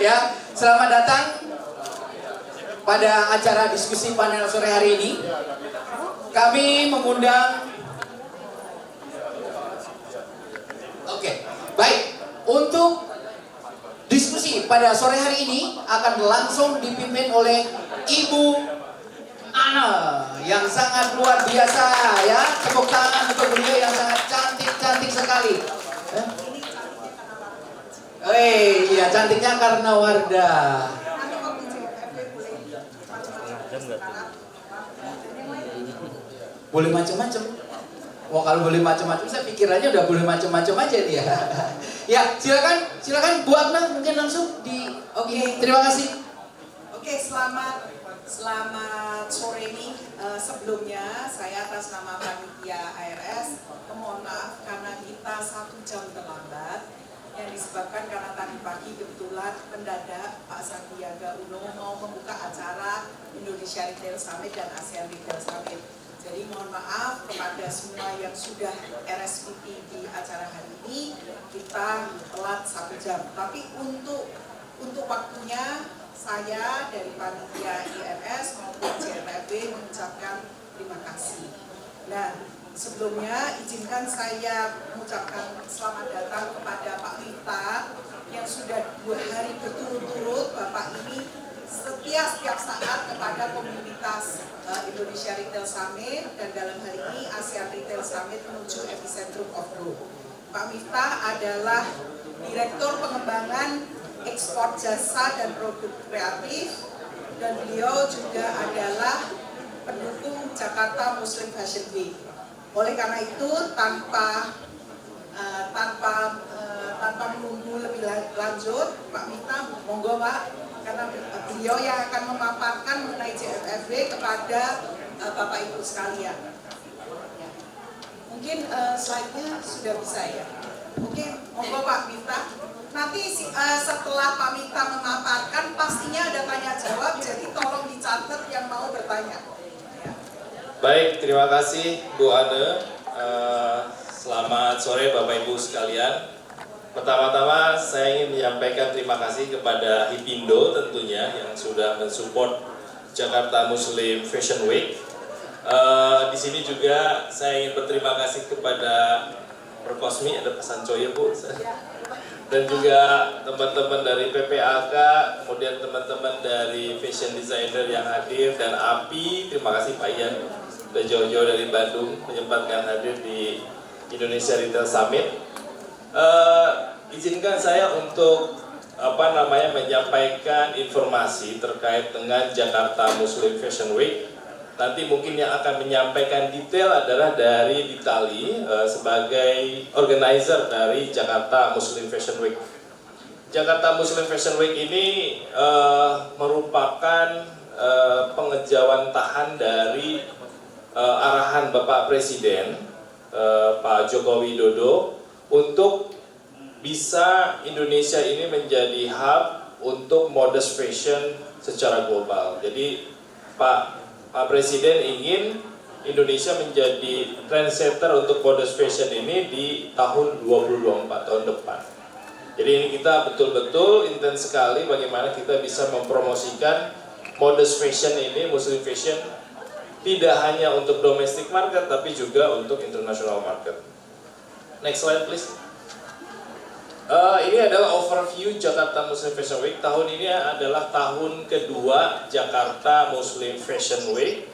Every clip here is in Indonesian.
Ya, selamat datang pada acara diskusi panel sore hari ini. Kami mengundang. Oke, baik. Untuk diskusi pada sore hari ini akan langsung dipimpin oleh Ibu Ana yang sangat luar biasa ya. Tepuk tangan untuk beliau yang sangat cantik sekali. Iya, cantiknya karena Wardah. Boleh macam-macam. Wah, kalau boleh macam-macam, saya pikir aja udah boleh macam-macam aja dia. Ya, silakan Bu Agna mungkin langsung di. Oke, terima kasih. Oke, selamat sore ini. Sebelumnya saya atas nama panitia ARS memohon maaf karena kita 1 jam terlambat. Yang disebabkan karena tadi pagi kebetulan mendadak Pak Sandiaga Uno mau membuka acara Indonesia Retail Summit dan ASEAN Retail Summit. Jadi mohon maaf kepada semua yang sudah RSVP di acara hari ini, kita telat 1 jam. Tapi untuk waktunya saya dari panitia IRS maupun JMFB mengucapkan terima kasih. Nah, sebelumnya izinkan saya mengucapkan selamat datang kepada Pak Miftah yang sudah 2 hari berturut-turut Bapak ini setiap saat kepada komunitas Indonesia Retail Summit dan dalam hal ini ASEAN Retail Summit menuju epicentrum of growth. Pak Miftah adalah Direktur Pengembangan Ekspor Jasa dan Produk Kreatif dan beliau juga adalah pendukung Jakarta Muslim Fashion Week. Oleh karena itu tanpa menunggu lebih lanjut, Pak Miftah, monggo Pak, karena beliau yang akan memaparkan mengenai JMFW kepada Bapak Ibu sekalian. Mungkin slide-nya sudah bisa ya. Oke, monggo Pak Miftah. Nanti setelah Pak Miftah memaparkan pastinya ada tanya jawab, jadi tolong dicatat yang mau bertanya. Baik, terima kasih Bu Ane. Selamat sore Bapak Ibu sekalian. Pertama-tama saya ingin menyampaikan terima kasih kepada Hipindo tentunya yang sudah mensupport Jakarta Muslim Fashion Week. Di sini juga saya ingin berterima kasih kepada Perkosmi, ada pesan Coyo Bu, dan juga teman-teman dari PPAK, kemudian teman-teman dari fashion designer yang hadir, dan API. Terima kasih Pak Ian, udah jauh-jauh dari Bandung menyempatkan hadir di Indonesia Retail Summit. Izinkan saya untuk menyampaikan informasi terkait dengan Jakarta Muslim Fashion Week. Nanti mungkin yang akan menyampaikan detail adalah dari Ditali sebagai organizer dari Jakarta Muslim Fashion Week. Jakarta Muslim Fashion Week ini merupakan pengejawantahan dari arahan Bapak Presiden Pak Joko Widodo untuk bisa Indonesia ini menjadi hub untuk modest fashion secara global. Jadi Pak Presiden ingin Indonesia menjadi trendsetter untuk modest fashion ini di tahun 2024, tahun depan. Jadi ini kita betul-betul intens sekali bagaimana kita bisa mempromosikan modest fashion ini, Muslim fashion, tidak hanya untuk domestic market tapi juga untuk international market. Next slide please. Ini adalah overview Jakarta Muslim Fashion Week. Tahun ini adalah tahun kedua Jakarta Muslim Fashion Week.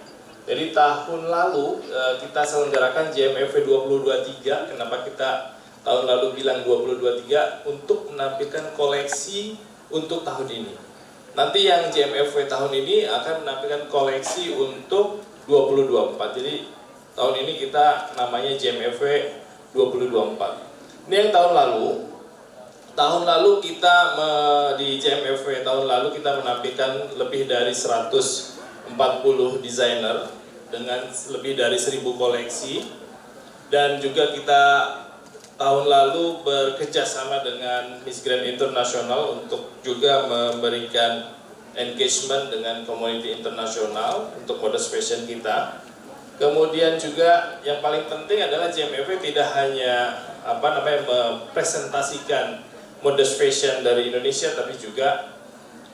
Jadi tahun lalu kita selenggarakan JMFW 2023. Kenapa kita tahun lalu bilang 2023? Untuk menampilkan koleksi untuk tahun ini. Nanti yang JMFW tahun ini akan menampilkan koleksi untuk 2024. Jadi tahun ini kita namanya JMFW 2024. Ini yang tahun lalu. Tahun lalu kita di JMFW tahun lalu kita menampilkan lebih dari 140 desainer dengan lebih dari 1000 koleksi, dan juga kita tahun lalu bekerja sama dengan Miss Grand International untuk juga memberikan engagement dengan community internasional untuk modest fashion kita. Kemudian juga yang paling penting adalah JMFW tidak hanya mempresentasikan modest fashion dari Indonesia, tapi juga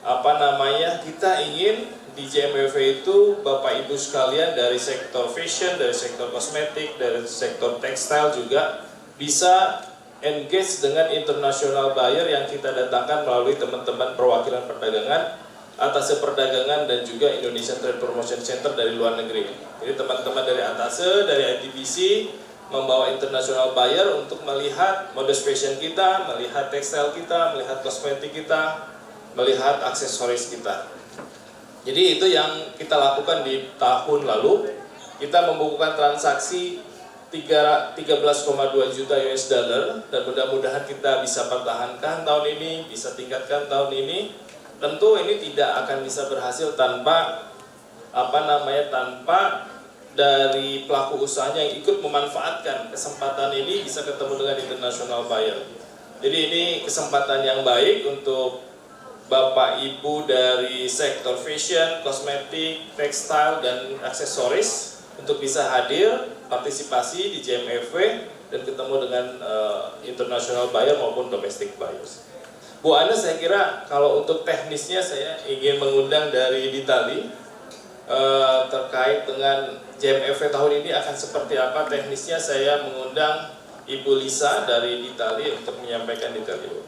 kita ingin di JMFW itu Bapak Ibu sekalian dari sektor fashion, dari sektor kosmetik, dari sektor tekstil juga bisa engage dengan international buyer yang kita datangkan melalui teman-teman perwakilan perdagangan, Atase Perdagangan dan juga Indonesia Trade Promotion Center dari luar negeri. Jadi teman-teman dari Atase, dari ITBC membawa international buyer untuk melihat modest fashion kita, melihat tekstil kita, melihat kosmetik kita, melihat aksesoris kita. Jadi itu yang kita lakukan di tahun lalu. Kita membukukan transaksi 13,2 juta US dollar dan mudah-mudahan kita bisa pertahankan tahun ini, bisa tingkatkan tahun ini. Tentu ini tidak akan bisa berhasil tanpa tanpa dari pelaku usahanya yang ikut memanfaatkan kesempatan ini bisa ketemu dengan international buyer. Jadi ini kesempatan yang baik untuk Bapak Ibu dari sektor fashion, kosmetik, tekstil, dan aksesoris untuk bisa hadir, partisipasi di JMFW dan ketemu dengan international buyer maupun domestic buyers. Bu Ana, saya kira kalau untuk teknisnya saya ingin mengundang dari Ditali terkait dengan JMFW tahun ini akan seperti apa teknisnya. Saya mengundang Ibu Lisa dari Ditali untuk menyampaikan detail itu.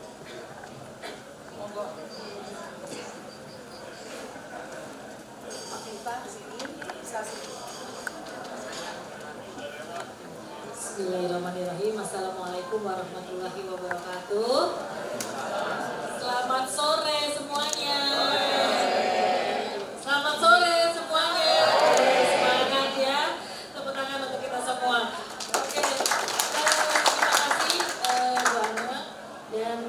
Bismillahirrahmanirrahim. Assalamualaikum warahmatullahi wabarakatuh. Selamat sore semuanya. Selamat sore semuanya. Semangat ya. Tepuk tangan untuk kita semua. Oke. Terima kasih Bu Ana dan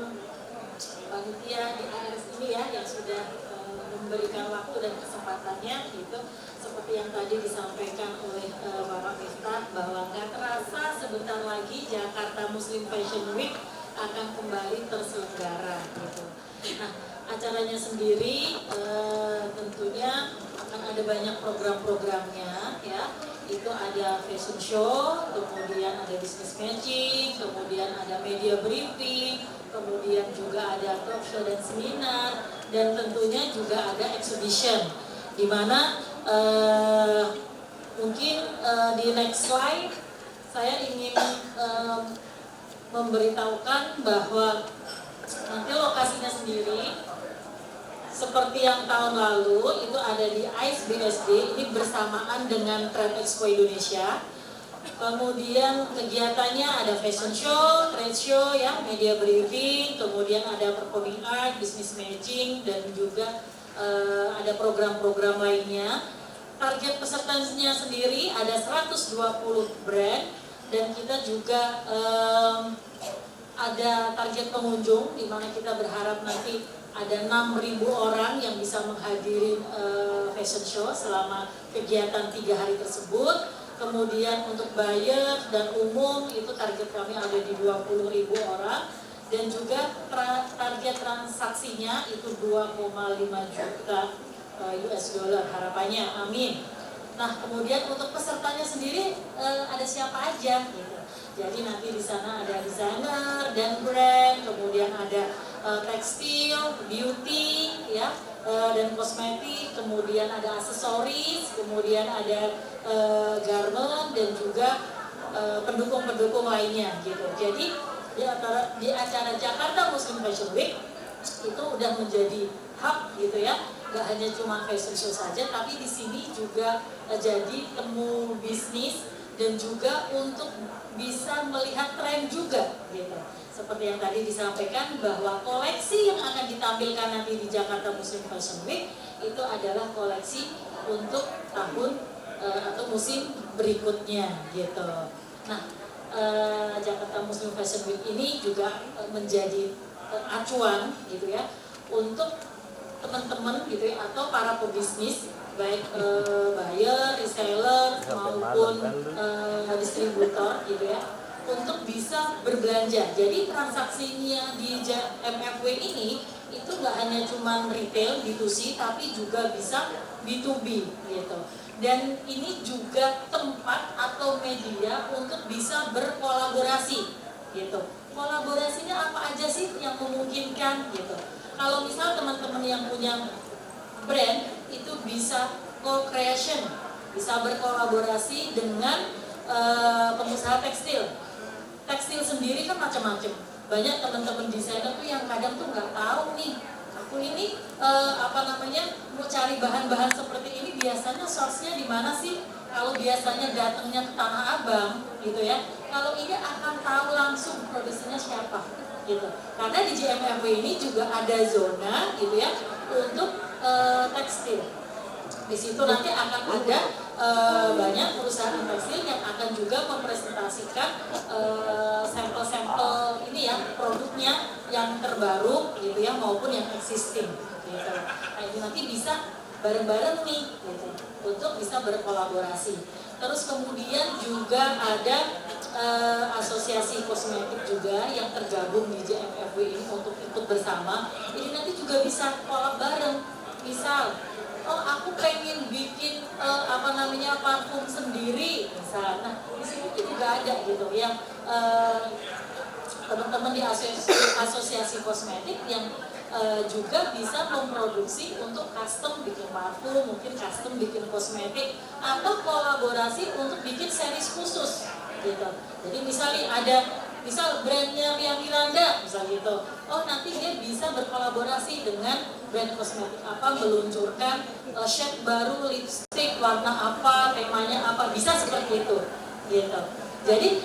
panitia di ARS ini ya yang sudah memberikan waktu dan kesempatannya gitu. Seperti yang tadi disampaikan oleh Bapak Miftah bahwa nggak terasa sebentar lagi Jakarta Muslim Fashion Week akan kembali terselenggara gitu. Nah, acaranya sendiri tentunya akan ada banyak program-programnya ya. Itu ada fashion show, kemudian ada business matching, kemudian ada media briefing, kemudian juga ada talk show dan seminar, dan tentunya juga ada exhibition di mana mungkin di next slide saya ingin memberitahukan bahwa nanti lokasinya sendiri seperti yang tahun lalu itu ada di ICE BSD, ini bersamaan dengan Trade Expo Indonesia. Kemudian kegiatannya ada fashion show, trade show ya, media briefing, kemudian ada performing art, business matching, dan juga ada program-program lainnya. Target pesertanya sendiri ada 120 brand dan kita juga ada target pengunjung di mana kita berharap nanti ada 6.000 orang yang bisa menghadiri fashion show selama kegiatan 3 hari tersebut. Kemudian untuk buyer dan umum itu target kami ada di 20.000 orang dan juga target transaksinya itu 2,5 juta US dollar harapannya, amin. Nah kemudian untuk pesertanya sendiri ada siapa aja gitu. Jadi nanti di sana ada desainer dan brand, kemudian ada tekstil, beauty ya, dan kosmetik, kemudian ada aksesoris, kemudian ada garment dan juga pendukung-pendukung lainnya gitu. Jadi di acara Jakarta Muslim Fashion Week itu udah menjadi hub gitu ya. Gak hanya cuma fashion show saja, tapi di sini juga jadi temu bisnis dan juga untuk bisa melihat tren juga gitu. Seperti yang tadi disampaikan bahwa koleksi yang akan ditampilkan nanti di Jakarta Muslim Fashion Week itu adalah koleksi untuk tahun atau musim berikutnya gitu. Nah, Jakarta Muslim Fashion Week ini juga menjadi acuan gitu ya untuk teman-teman gitu ya atau para pebisnis baik buyer, reseller maupun distributor gitu ya untuk bisa berbelanja. Jadi transaksinya di MFW ini itu nggak hanya cuma retail B2C tapi juga bisa B2B gitu. Dan ini juga tempat atau media untuk bisa berkolaborasi gitu. Kolaborasinya apa aja sih yang memungkinkan gitu. Kalau misal teman-teman yang punya brand itu bisa co-creation, bisa berkolaborasi dengan pengusaha tekstil. Tekstil sendiri kan macam-macam. Banyak teman-teman desainer tuh yang kadang tuh nggak tahu nih, aku ini mau cari bahan-bahan seperti ini biasanya source-nya di mana sih? Kalau biasanya datangnya ke Tanah Abang gitu ya, kalau ini akan tahu langsung produsennya siapa gitu. Karena di JMFW ini juga ada zona gitu ya untuk tekstil. Di situ nanti akan ada banyak perusahaan tekstil yang akan juga mempresentasikan sampel-sampel ini ya, produknya yang terbaru gitu ya maupun yang existing gitu. Nah ini nanti bisa bareng-bareng nih gitu untuk bisa berkolaborasi. Terus kemudian juga ada asosiasi kosmetik juga yang tergabung di JMFW ini untuk ikut bersama. Ini nanti juga bisa kolab bareng. Misal, oh aku pengen bikin parfum sendiri, misal. Nah di sini juga ada gitu yang teman-teman di asosiasi kosmetik yang juga bisa memproduksi untuk custom bikin parfum, mungkin custom bikin kosmetik, atau kolaborasi untuk bikin series khusus gitu. Jadi misalnya ada brandnya Ria Miranda misal gitu, oh nanti dia bisa berkolaborasi dengan brand kosmetik apa, meluncurkan shade baru lipstick warna apa, temanya apa, bisa seperti itu gitu. Jadi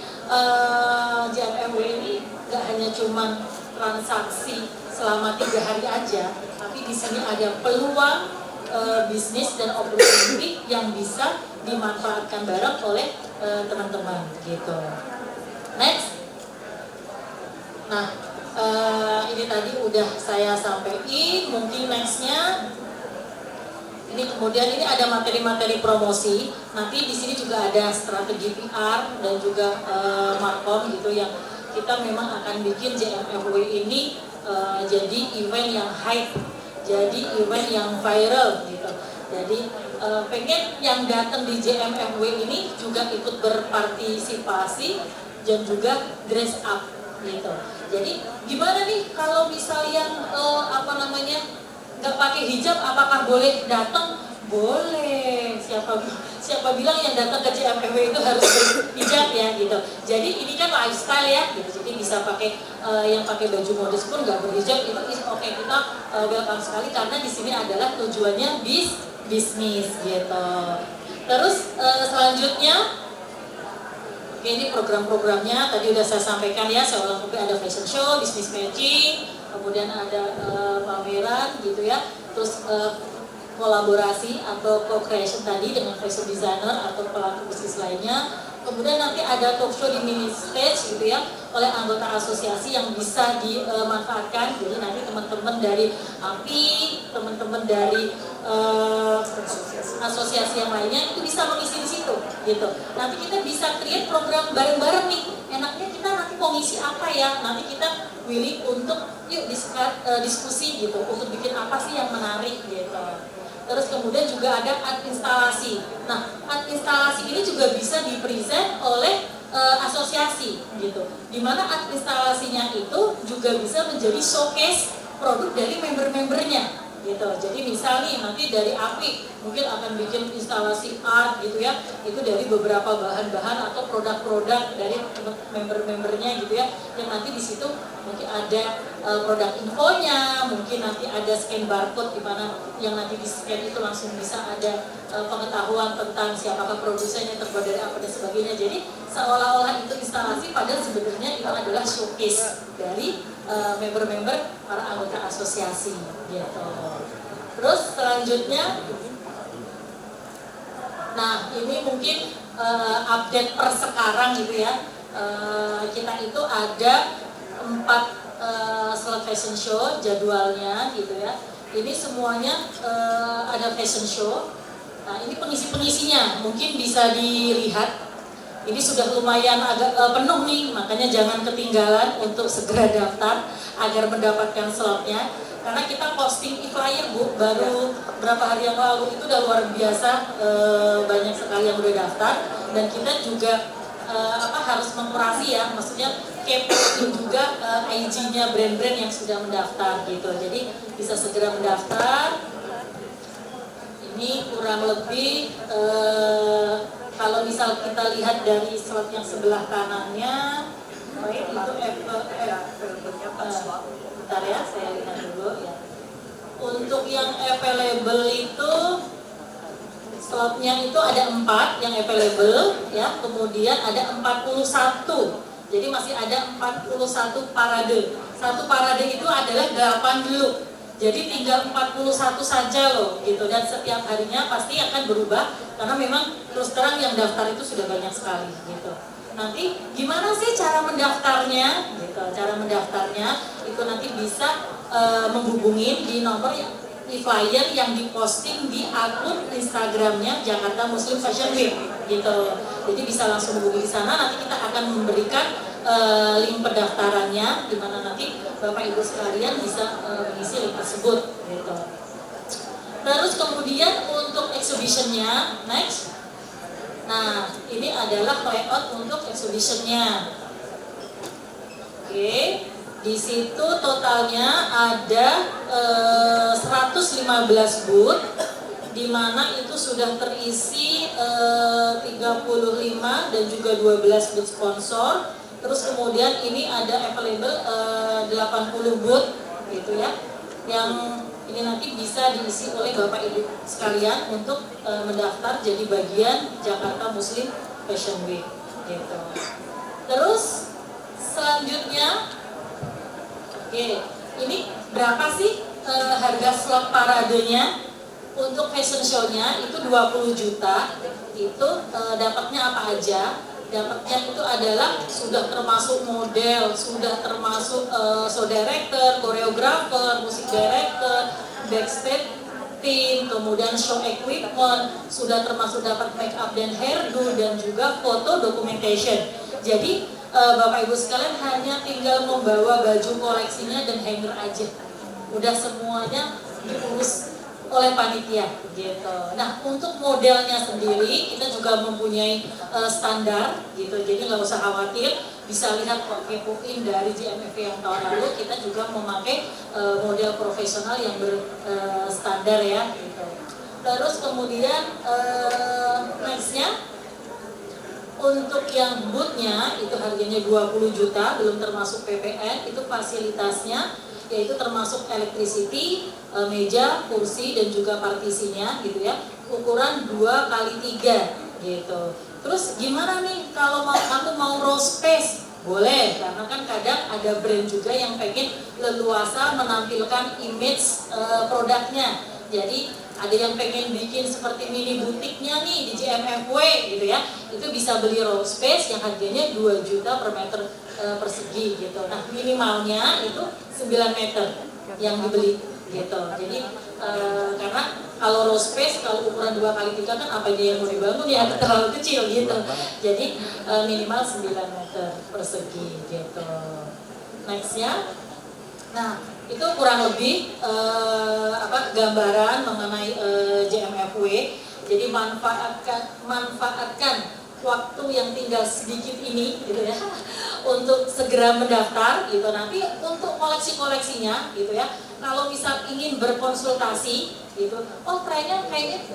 JMFW ini nggak hanya cuman transaksi selama 3 hari aja, tapi di sini ada peluang bisnis dan opportunity yang bisa dimanfaatkan bareng oleh teman-teman gitu. Next. Nah, ini tadi udah saya sampaikan, mungkin nextnya ini kemudian ini ada materi-materi promosi. Nanti di sini juga ada strategi PR dan juga markom gitu yang kita memang akan bikin JMFW ini jadi event yang hype, jadi event yang viral gitu. Jadi pengen yang datang di JMFW ini juga ikut berpartisipasi dan juga dress up gitu. Jadi gimana nih kalau misalnya nggak pakai hijab, apakah boleh datang? Boleh. Siapa bilang yang datang ke JMFW itu harus berhijab ya gitu. Jadi ini kan lifestyle ya gitu. Jadi bisa pakai yang pakai baju modest pun nggak berhijab itu oke, kita welcome sekali karena di sini adalah tujuannya bisnis gitu. Terus selanjutnya ini program-programnya tadi udah saya sampaikan ya, saya ulang lagi, ada fashion show, business matching, kemudian ada pameran gitu ya, terus kolaborasi atau co-creation tadi dengan fashion designer atau pelaku bisnis lainnya. Kemudian nanti ada talk show di mini stage gitu ya oleh anggota asosiasi yang bisa dimanfaatkan. Jadi nanti teman-teman dari API, teman-teman dari asosiasi yang lainnya itu bisa mengisi di situ gitu. Nanti kita bisa create program bareng-bareng nih. Enaknya kita nanti mau ngisi apa ya? Nanti kita willing untuk yuk diskusi gitu untuk bikin apa sih yang menarik gitu. Terus kemudian juga ada art instalasi. Nah, art instalasi ini juga bisa dipresent oleh asosiasi gitu. Dimana art instalasinya itu juga bisa menjadi showcase produk dari member-membernya gitu. Jadi misal nih nanti dari API mungkin akan bikin instalasi art gitu ya, itu dari beberapa bahan-bahan atau produk-produk dari member-membernya gitu ya, yang nanti di situ mungkin ada produk infonya, mungkin nanti ada scan barcode di mana yang nanti di scan itu langsung bisa ada pengetahuan tentang siapakah produsennya, terbuat dari apa dan sebagainya. Jadi seolah-olah itu instalasi padahal sebenarnya itu adalah showcase dari member-member para anggota asosiasi gitu. Terus selanjutnya, nah ini mungkin update per sekarang gitu ya. Kita itu ada 4 slot fashion show jadwalnya gitu ya. Ini semuanya ada fashion show. Nah ini pengisi-pengisinya mungkin bisa dilihat. Ini sudah lumayan agak penuh nih, makanya jangan ketinggalan untuk segera daftar agar mendapatkan slotnya. Karena kita posting e-flyer Bu, baru berapa hari yang lalu itu udah luar biasa banyak sekali yang udah daftar. Dan kita juga harus mengkurasi ya, maksudnya kepoin juga IG-nya brand-brand yang sudah mendaftar gitu. Jadi bisa segera mendaftar. Ini kurang lebih kalau misal kita lihat dari slide yang sebelah kanannya, baik itu bentar ya, saya lihat dulu ya. Untuk yang available itu slotnya itu ada 4 yang available ya, kemudian ada 41. Jadi masih ada 41 parade. Satu parade itu adalah 8 dulu. Jadi tinggal 41 saja loh gitu, dan setiap harinya pasti akan berubah karena memang terus terang yang daftar itu sudah banyak sekali gitu. Nanti gimana sih cara mendaftarnya gitu. Cara mendaftarnya itu nanti bisa menghubungi di nomor e-flyer yang diposting di akun Instagramnya Jakarta Muslim Fashion Week gitu. Jadi bisa langsung hubungi di sana, nanti kita akan memberikan link pendaftarannya di mana nanti Bapak Ibu sekalian bisa mengisi link tersebut gitu. Terus kemudian untuk exhibitionnya, next. Nah, ini adalah layout untuk exhibitionnya. Oke, di situ totalnya ada 115 booth, di mana itu sudah terisi 35 dan juga 12 booth sponsor. Terus kemudian ini ada available 80 booth gitu ya, yang ini nanti bisa diisi oleh Bapak Ibu sekalian untuk mendaftar jadi bagian Jakarta Muslim Fashion Week gitu. Terus selanjutnya, oke, ini berapa sih harga slot paradenya? Untuk fashion show-nya itu 20 juta. Itu dapatnya apa aja? Dapatnya itu adalah sudah termasuk model, sudah termasuk show director, koreografer, musik director, backstage team, kemudian show equipment, sudah termasuk dapat make up dan hairdo, dan juga foto documentation. Jadi Bapak Ibu sekalian hanya tinggal membawa baju koleksinya dan hanger aja, udah semuanya diurus oleh panitia gitu. Nah, untuk modelnya sendiri kita juga mempunyai standar gitu, jadi nggak usah khawatir, bisa lihat kok kepoin dari JMFW yang tahun lalu kita juga memakai model profesional yang berstandar ya gitu. Terus kemudian nextnya untuk yang bootnya itu harganya 20 juta belum termasuk PPN, itu fasilitasnya yaitu termasuk electricity, meja, kursi, dan juga partisinya gitu ya, ukuran 2x3 gitu. Terus gimana nih kalau aku mau row space? Boleh, karena kan kadang ada brand juga yang pengen leluasa menampilkan image produknya. Jadi ada yang pengen bikin seperti mini butiknya nih di JMFW gitu ya, itu bisa beli row space yang harganya 2 juta per meter persegi gitu. Nah, minimalnya itu 9 meter yang dibeli gitu. Jadi karena kalau row space kalau ukuran 2x3 kan apa aja yang mau dibangun ya terlalu kecil gitu. Jadi minimal 9 meter persegi gitu. Nextnya, nah itu kurang lebih gambaran mengenai JMFW. Jadi manfaatkan waktu yang tinggal sedikit ini gitu ya untuk segera mendaftar gitu. Nanti untuk koleksi-koleksinya gitu ya, kalau misal ingin berkonsultasi gitu, oh trennya kayaknya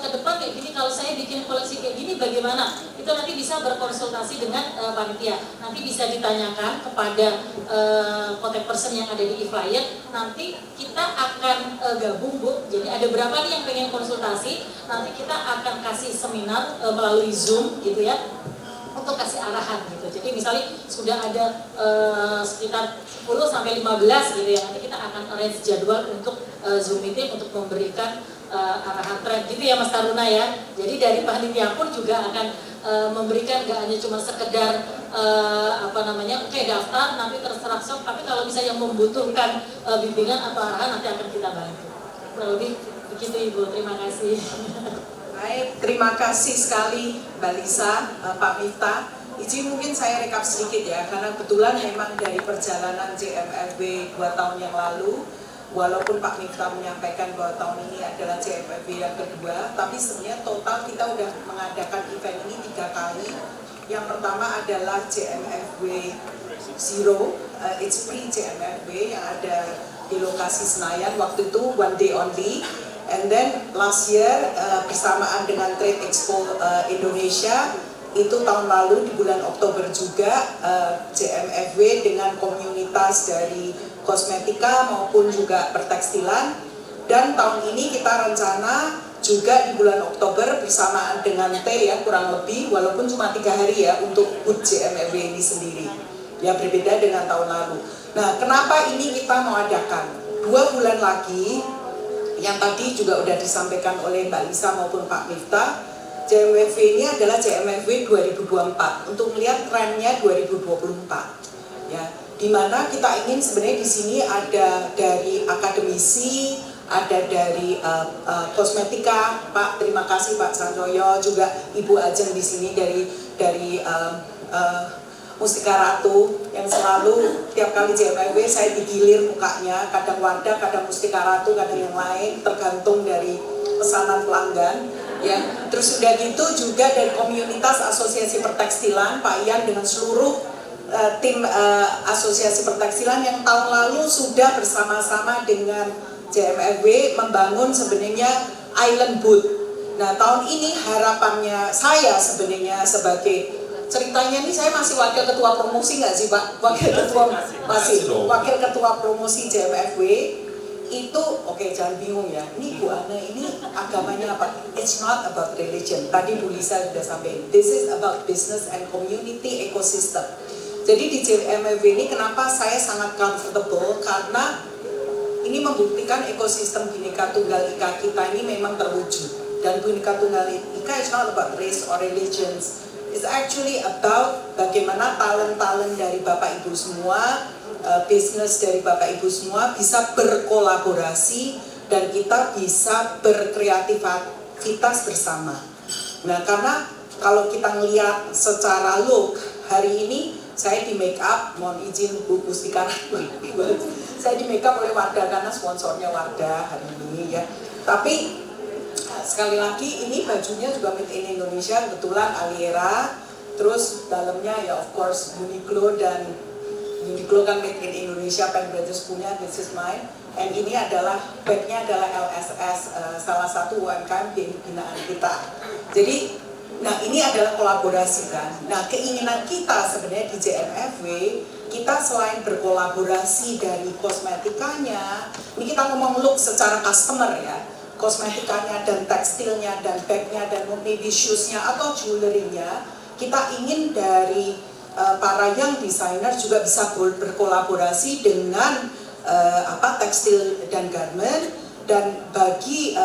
ke depan kayak gini, kalau saya bikin koleksi kayak gini bagaimana, itu nanti bisa berkonsultasi dengan panitia. Nanti bisa ditanyakan kepada contact person yang ada di e-flyer. Nanti kita akan gabung Bu, jadi ada berapa nih yang pengen konsultasi, nanti kita akan kasih seminar melalui Zoom gitu ya, untuk kasih arahan gitu. Jadi misalnya sudah ada sekitar 10 sampai 15 gitu ya, nanti kita akan arrange jadwal untuk Zoom meeting untuk memberikan arahan tren gitu ya Mas Taruna ya. Jadi dari panitia pun juga akan memberikan, gak hanya cuma sekedar oke daftar nanti terserah sok, tapi kalau misalnya yang membutuhkan bimbingan atau arahan nanti akan kita bantu. Kurang lebih begitu Ibu, terima kasih. Baik, terima kasih sekali Mbak Lisa, Pak Miftah. Izin mungkin saya rekap sedikit ya, karena kebetulan memang dari perjalanan JMFW 2 tahun yang lalu, walaupun Pak Miftah menyampaikan bahwa tahun ini adalah JMFW yang kedua, tapi sebenarnya total kita udah mengadakan event ini 3 kali Yang pertama adalah JMFW Zero, it's pre-JMFW yang ada di lokasi Senayan, waktu itu one day only. And then last year bersamaan dengan Trade Expo Indonesia, itu tahun lalu di bulan Oktober juga JMFW dengan komunitas dari kosmetika maupun juga pertekstilan. Dan tahun ini kita rencana juga di bulan Oktober bersamaan dengan T ya, kurang lebih, walaupun cuma 3 hari ya untuk HUT JMFW ini sendiri, ya berbeda dengan tahun lalu. Nah, kenapa ini kita mau adakan 2 bulan lagi, yang tadi juga udah disampaikan oleh Mbak Lisa maupun Pak Miftah. JMFW ini adalah JMFW 2024 untuk melihat trennya 2024, ya, dimana kita ingin sebenarnya di sini ada dari akademisi, ada dari kosmetika, Pak, terima kasih Pak Sanjoyo, juga Ibu Ajeng di sini dari Mustika Ratu yang selalu tiap kali JMFW saya digilir mukanya, kadang Wardah, kadang Mustika Ratu, kadang yang lain, tergantung dari pesanan pelanggan. Ya, terus udah gitu juga dari komunitas asosiasi pertekstilan, Pak Ian dengan seluruh tim asosiasi pertekstilan yang tahun lalu sudah bersama-sama dengan JMFW membangun sebenarnya Island Booth. Nah, tahun ini harapannya saya sebenarnya sebagai, ceritanya ini saya masih wakil ketua promosi nggak sih Pak? Wakil ketua masih wakil ketua promosi JMFW itu, oke, jangan bingung ya. Ini Bu Ana ini agamanya apa? It's not about religion. Tadi Bu Lisa sudah sampaikan. This is about business and community ecosystem. Jadi di JMFW ini kenapa saya sangat comfortable, karena ini membuktikan ekosistem Bhinneka Tunggal Ika kita ini memang terwujud. Dan Bhinneka Tunggal Ika is not about race or religions. It's actually about bagaimana talent-talent dari Bapak Ibu semua, bisnis dari Bapak Ibu semua bisa berkolaborasi dan kita bisa berkreativitas bersama. Nah, karena kalau kita melihat secara look, hari ini saya di make up, mohon izin Bu Mustika Ratu, saya di make up oleh Wardah karena sponsornya Wardah hari ini ya. Tapi sekali lagi ini bajunya juga made in Indonesia, kebetulan Aliera, terus dalamnya ya of course Uniqlo, dan Uniqlo kan made in Indonesia, Pen Brothers punya, this is mine. And ini adalah bagnya adalah LSS, salah satu UMKM binaan kita. Jadi, nah ini adalah kolaborasi kan. Nah, keinginan kita sebenarnya di JMFW, kita selain berkolaborasi dari kosmetikanya, ini kita ngomong look secara customer ya, kosmetikanya dan tekstilnya dan bagnya dan maybe shoesnya atau jewelry-nya, kita ingin dari para young designer juga bisa berkolaborasi dengan tekstil dan garment, dan bagi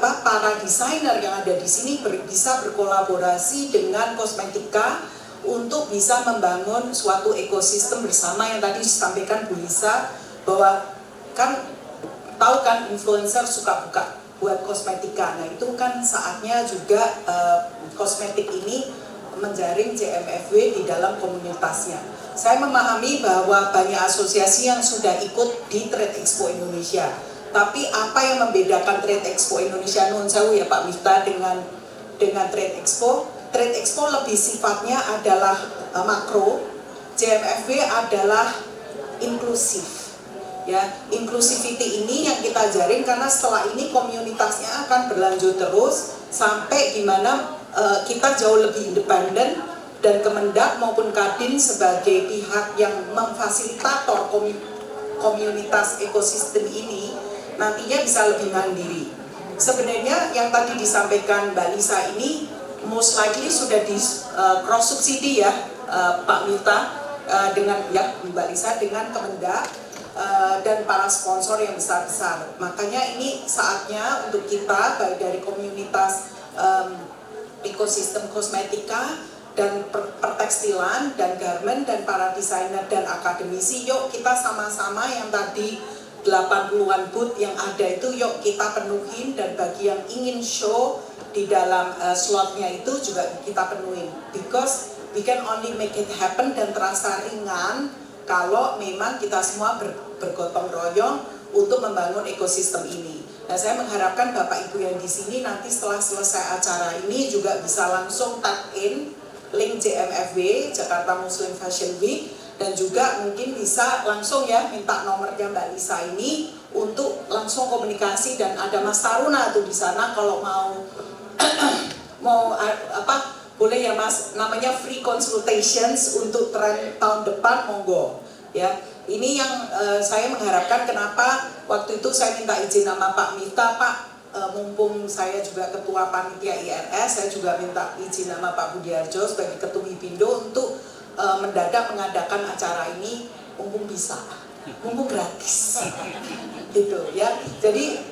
para desainer yang ada di sini bisa berkolaborasi dengan kosmetika untuk bisa membangun suatu ekosistem bersama yang tadi disampaikan Bu Lisa, bahwa kan tahu kan influencer suka buka buat kosmetika. Nah, itu kan saatnya juga kosmetik ini menjaring JMFW di dalam komunitasnya. Saya memahami bahwa banyak asosiasi yang sudah ikut di Trade Expo Indonesia. Tapi apa yang membedakan Trade Expo Indonesia nun sewu ya Pak Miftah dengan Trade Expo? Trade Expo lebih sifatnya adalah makro, JMFW adalah inklusif. Ya, inclusivity ini yang kita jaring karena setelah ini komunitasnya akan berlanjut terus sampai di mana kita jauh lebih independen, dan Kemendak maupun Kadin sebagai pihak yang memfasilitator komunitas ekosistem ini nantinya bisa lebih mandiri. Sebenarnya yang tadi disampaikan Mbak Lisa ini most likely sudah di cross subsidi ya Pak Miftah dengan ya Mbak Lisa dengan Kemendak dan para sponsor yang besar-besar. Makanya ini saatnya untuk kita baik dari komunitas ekosistem kosmetika dan pertekstilan dan garment dan para desainer dan akademisi, yuk kita sama-sama yang tadi 80-an booth yang ada itu yuk kita penuhin, dan bagi yang ingin show di dalam slotnya itu juga kita penuhin, because we can only make it happen dan terasa ringan kalau memang kita semua bergotong royong untuk membangun ekosistem ini. Nah, saya mengharapkan Bapak Ibu yang di sini nanti setelah selesai acara ini juga bisa langsung tap in link JMFW, Jakarta Muslim Fashion Week, dan juga mungkin bisa langsung ya minta nomornya Mbak Lisa ini untuk langsung komunikasi, dan ada Mas Taruna tuh di sana kalau mau mau boleh ya Mas, namanya free consultations untuk tren tahun depan, monggo ya. Ini yang saya mengharapkan, kenapa waktu itu saya minta izin sama Pak Mita, Pak mumpung saya juga ketua panitia IRS, saya juga minta izin sama Pak Budiarjo sebagai ketua Hipindo untuk mendadak mengadakan acara ini, mumpung bisa, mumpung gratis gitu ya. Jadi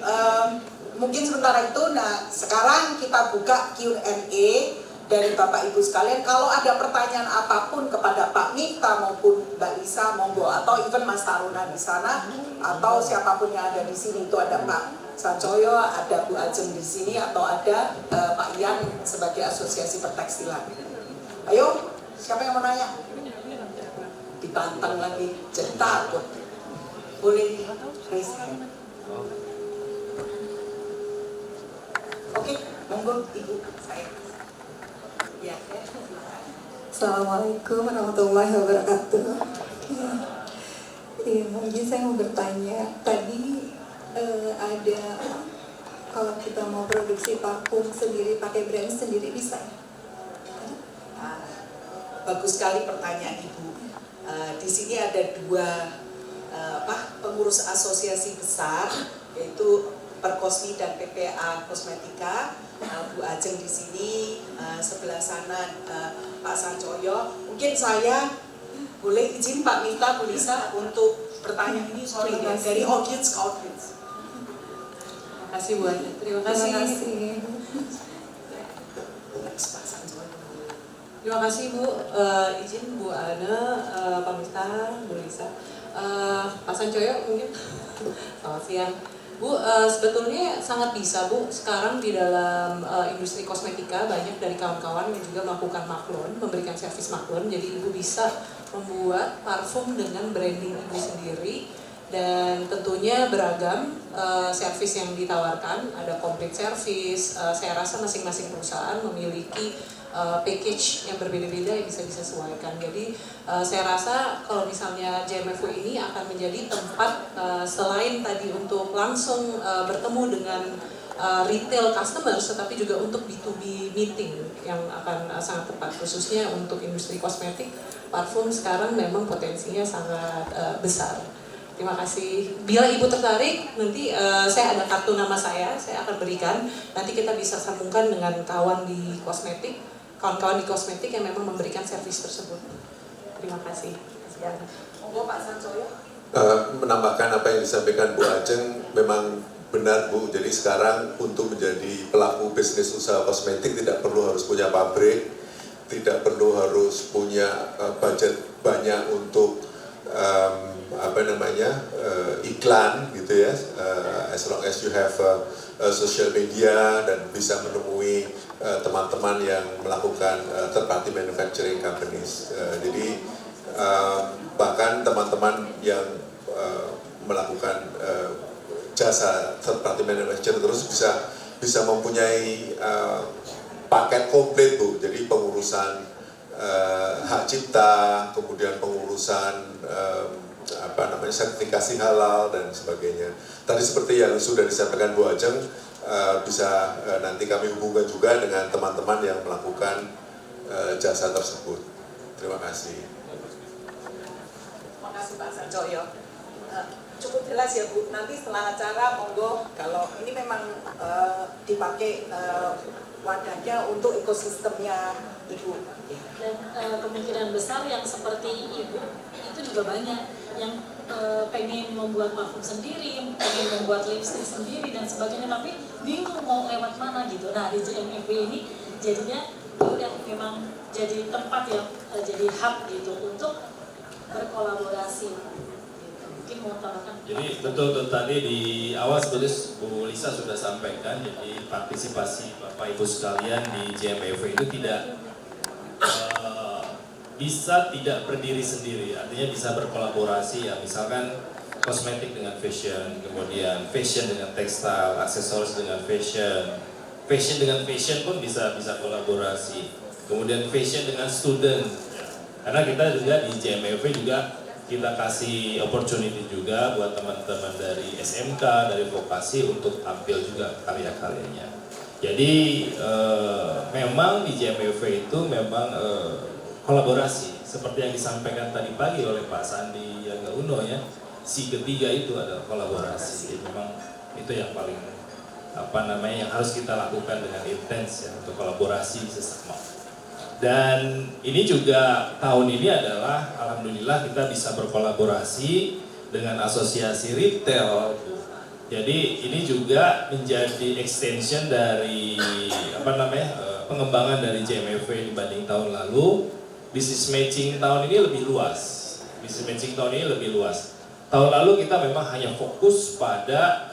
mungkin sementara itu, nah sekarang kita buka Q&A dari Bapak Ibu sekalian. Kalau ada pertanyaan apapun kepada Pak Mita maupun Mbak Lisa, monggo, atau even Mas Taruna di sana, atau siapapun yang ada di sini. Itu ada Pak Sancoyo, ada Bu Ajeng di sini, atau ada Pak Ian sebagai Asosiasi Pertekstilan. Ayo, siapa yang mau nanya? Ditantang lagi, jadi takut. Boleh raise hand. Oke, monggo Ibu, saya. Ya. Assalamualaikum warahmatullahi wabarakatuh. Mungkin saya mau bertanya, tadi ada kalau kita mau produksi parfum sendiri pakai brand sendiri bisa ya? Bagus sekali pertanyaan Ibu. Di sini ada dua pengurus asosiasi besar, yaitu Perkosmi dan PPA Kosmetika. Bu Ajeng di sini, sebelah sana Pak Sancoyo. Mungkin saya boleh izin Pak Mita, Bu Lisa untuk bertanya ini, sorry ya, dari audience ke audience. Terima kasih Bu Ana. Terima kasih. Pak Sancoyo. Terima kasih Bu. Izin Bu Ana, Pak Mita, Bu Lisa, Pak Sancoyo mungkin. Selamat siang. Bu, sebetulnya sangat bisa Bu, sekarang di dalam industri kosmetika banyak dari kawan-kawan yang juga melakukan maklun, memberikan servis maklun. Jadi Ibu bisa membuat parfum dengan branding Ibu sendiri, dan tentunya beragam servis yang ditawarkan, ada complete service. Saya rasa masing-masing perusahaan memiliki package yang berbeda-beda yang bisa disesuaikan. Jadi saya rasa kalau misalnya JMFW ini akan menjadi tempat selain tadi untuk langsung bertemu dengan retail customers, tetapi juga untuk B2B meeting yang akan sangat tepat, khususnya untuk industri kosmetik. Parfum sekarang memang potensinya sangat besar. Terima kasih. Bila Ibu tertarik, nanti saya ada kartu nama saya akan berikan. Nanti kita bisa sambungkan dengan kawan-kawan di kosmetik yang memang memberikan servis tersebut. Terima kasih. Monggo Pak Sancoyo. Menambahkan apa yang disampaikan Bu Ajeng, memang benar Bu. Jadi sekarang untuk menjadi pelaku bisnis usaha kosmetik tidak perlu harus punya pabrik, tidak perlu harus punya budget banyak untuk iklan gitu ya. As long as you have social media dan bisa menemui teman-teman yang melakukan third party manufacturing companies. Jadi bahkan teman-teman yang melakukan jasa third party manufacturing terus bisa mempunyai paket komplit Bu. Jadi pengurusan hak cipta, kemudian pengurusan sertifikasi halal dan sebagainya. Tadi seperti yang sudah disampaikan Bu Ajeng, bisa nanti kami hubungkan juga dengan teman-teman yang melakukan jasa tersebut. Terima kasih. Terima kasih Pak Sancoyo. Cukup jelas ya Bu. Nanti setelah acara monggo, kalau ini memang dipakai wadahnya untuk ekosistemnya Ibu. Dan kemungkinan besar yang seperti Ibu itu juga banyak yang pengen membuat parfum sendiri, pengen membuat lipstick sendiri dan sebagainya, tapi bingung mau lewat mana gitu. Nah di JMFW ini jadinya udah memang jadi tempat yang jadi hub gitu untuk berkolaborasi. Gitu. Mungkin mau tambahkan. Jadi betul tadi di awal sebetulnya Bu Lisa sudah sampaikan, jadi partisipasi Bapak Ibu sekalian di JMFW itu bisa tidak berdiri sendiri, artinya bisa berkolaborasi ya, misalkan kosmetik dengan fashion, kemudian fashion dengan tekstil, aksesoris dengan fashion, fashion dengan fashion pun bisa kolaborasi. kemudian fashion dengan student. Karena kita juga di JMFW juga kita kasih opportunity juga buat teman-teman dari SMK, dari vokasi untuk tampil juga karya-karyanya. Jadi memang di JMFW itu memang kolaborasi seperti yang disampaikan tadi pagi oleh Pak Sandi Yaga Uno ya. Si ketiga itu adalah kolaborasi. Jadi memang itu yang paling yang harus kita lakukan dengan intens ya, untuk kolaborasi sesama. Dan ini juga tahun ini adalah alhamdulillah kita bisa berkolaborasi dengan asosiasi retail. Jadi ini juga menjadi extension dari pengembangan dari JMFW dibanding tahun lalu. Business matching tahun ini lebih luas. Tahun lalu kita memang hanya fokus pada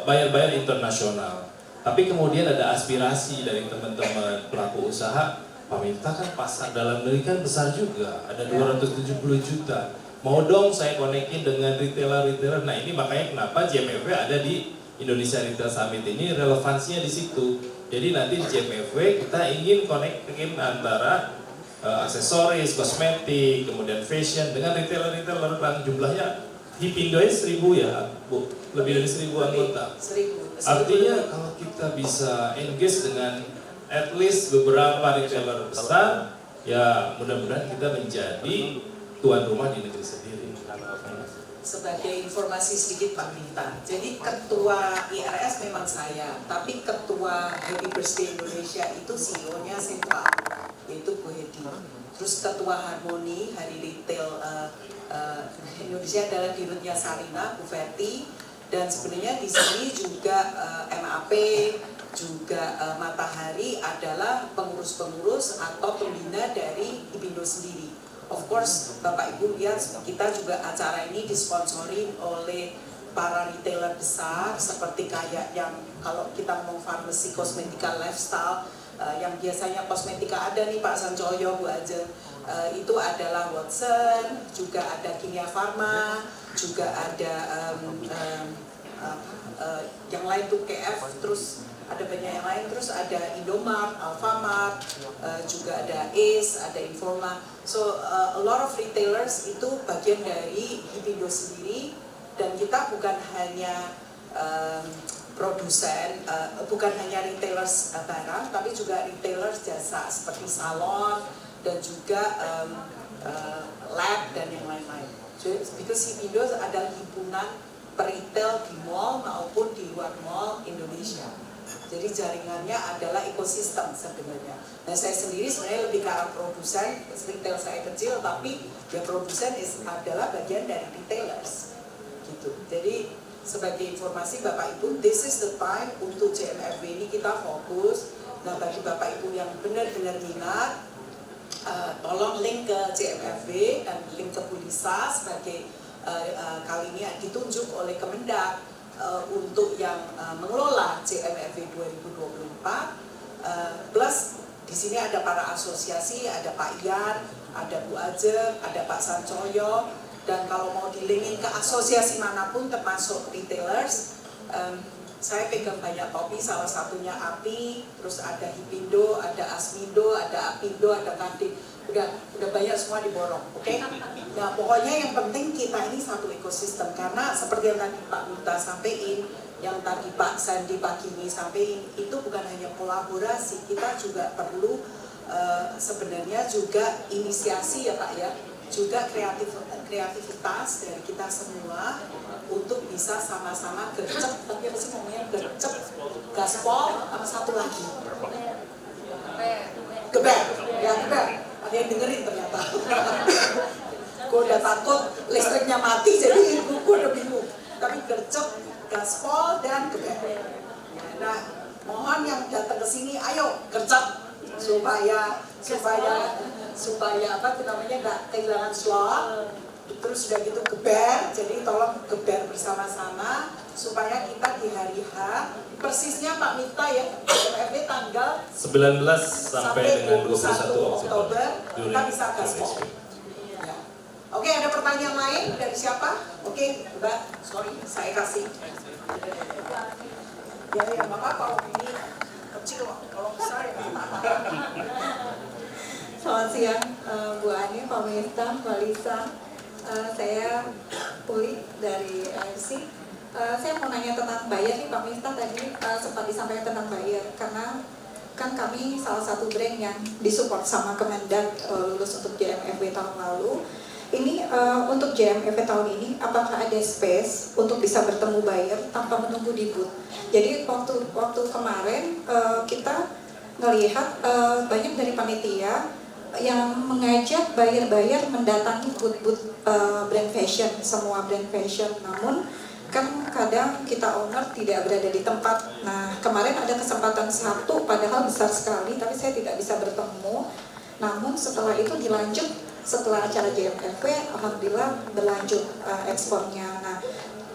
buyer-buyer internasional. Tapi kemudian ada aspirasi dari teman-teman pelaku usaha, Pak Miftah kan pasar dalam negeri kan besar juga, ada 270 juta. Mau dong saya konekin dengan retailer-retailer. Nah ini makanya kenapa JMFW ada di Indonesia Retail Summit ini, relevansinya di situ. Jadi nanti di JMFW kita ingin konekin antara aksesoris, kosmetik, kemudian fashion dengan retailer-retailer dan jumlahnya Hipindo 1.000 ya Bu, lebih dari 1.000 anggota. Artinya kalau kita bisa engage dengan at least beberapa retailer besar, ya mudah-mudahan kita menjadi tuan rumah di negeri sendiri. Sebagai informasi sedikit Pak Minta, jadi ketua IRS memang saya, tapi ketua Happy Birthday Indonesia itu CEO-nya Sentral, yaitu Bu Hedi. Terus ketua Harmoni Hari Retail Indonesia adalah dirutnya Sarina, Bu Feti, dan sebenarnya di sini juga MAP, juga Matahari adalah pengurus-pengurus atau pembina dari Hipindo sendiri. Of course, Bapak Ibu lihat kita juga acara ini disponsori oleh para retailer besar seperti kayak yang kalau kita mau farmasi, kosmetika, lifestyle, yang biasanya kosmetika ada nih Pak Sancoyo, Bu Ajeng, itu adalah Watson, juga ada Kimia Farma, juga ada yang lain tuh KF, terus ada banyak yang lain, terus ada Indomart, Alfamart, juga ada Ace, ada Informa. So a lot of retailers itu bagian dari Hipindo sendiri, dan kita bukan hanya produsen, bukan hanya retailers barang, tapi juga retailers jasa seperti salon dan juga lab dan yang lain-lain. Because Hipindo adalah himpunan peritel di mall maupun di luar mall Indonesia. Jadi jaringannya adalah ekosistem sebenarnya. Nah saya sendiri sebenarnya lebih ke arah produsen, retail saya kecil, tapi ya produsen adalah bagian dari retailers. Gitu. Jadi sebagai informasi Bapak Ibu, this is the time untuk JMFW ini kita fokus. Nah bagi Bapak Ibu yang benar-benar minat, tolong link ke JMFW dan link ke Pulisa sebagai kali ini ditunjuk oleh Kemendak untuk yang mengelola JMFW 2024. Plus di sini ada para asosiasi, ada Pak Ian, ada Bu Ajeng, ada Pak Sancoyo, dan kalau mau dilingin ke asosiasi manapun termasuk retailers, saya pegang banyak topi, salah satunya API, terus ada Hipindo, ada Asmindo, ada Apindo, ada Kadin, udah banyak semua diborong, oke? Nah pokoknya yang penting kita ini satu ekosistem, karena seperti yang tadi Pak Minta sampaikan, yang tadi Pak Sandi pagi ini sampaikan, itu bukan hanya kolaborasi, kita juga perlu sebenarnya juga inisiasi ya Pak ya, juga kreativitas dari kita semua untuk bisa sama-sama gercep, tapi apa sih ngomongnya gercep, gaspol, apa satu lagi? Geber, ya geber, ada yang dengerin ternyata. Gue udah takut listriknya mati, jadi gue udah bingung. Tapi gercep, gaspol, dan geber. Nah, mohon yang datang ke sini, ayo gercep supaya apa namanya nggak kehilangan slot. Terus sudah gitu geber, jadi tolong geber bersama-sama supaya kita di hari H, persisnya Pak Miftah ya, JMFW tanggal 19 sampai dengan 21 Oktober kita bisa gaspol. Ya. Oke, ada pertanyaan lain dari siapa? Oke, Mbak, sorry, saya kasih. Ya, Bapak kalau ini kecil, kalau besar ya nggak apa-apa. siang Bu Ani, Pak Miftah, Mbak Lisa. Saya Puli dari AFC. Saya mau nanya tentang bayar nih Pak Miftah, tadi sempat disampaikan tentang bayar, karena kan kami salah satu brand yang disupport sama Kemendag lulus untuk JMFW tahun lalu. Ini untuk JMFW tahun ini, apakah ada space untuk bisa bertemu buyer tanpa menunggu di booth? Jadi waktu kemarin kita ngelihat banyak dari panitia yang mengajak buyer-buyer mendatangi booth-booth brand fashion, semua brand fashion. Namun kan kadang kita owner tidak berada di tempat. Nah, kemarin ada kesempatan satu, padahal besar sekali, tapi saya tidak bisa bertemu. Namun setelah itu dilanjut, setelah acara JMFW, alhamdulillah berlanjut ekspornya. Nah,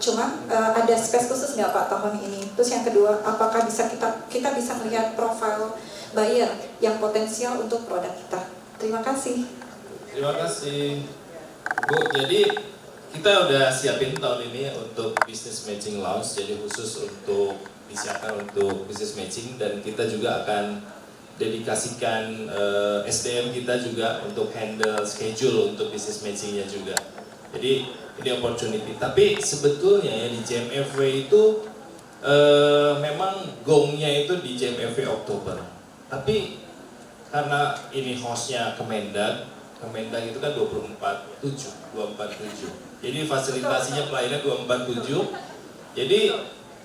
cuman ada space khusus nggak Pak tahun ini? Terus yang kedua, apakah bisa kita bisa melihat profil buyer yang potensial untuk produk kita? Terima kasih. Terima kasih Bu. Jadi kita udah siapin tahun ini untuk business matching launch, jadi khusus untuk disiapkan untuk business matching, dan kita juga akan dedikasikan SDM kita juga untuk handle schedule untuk business matchingnya juga. Jadi ini opportunity. Tapi sebetulnya ya di JMFW itu memang gongnya itu di JMFW Oktober. Tapi karena ini hostnya Kemendag itu kan 247. Jadi fasilitasinya pelayanan 247. Jadi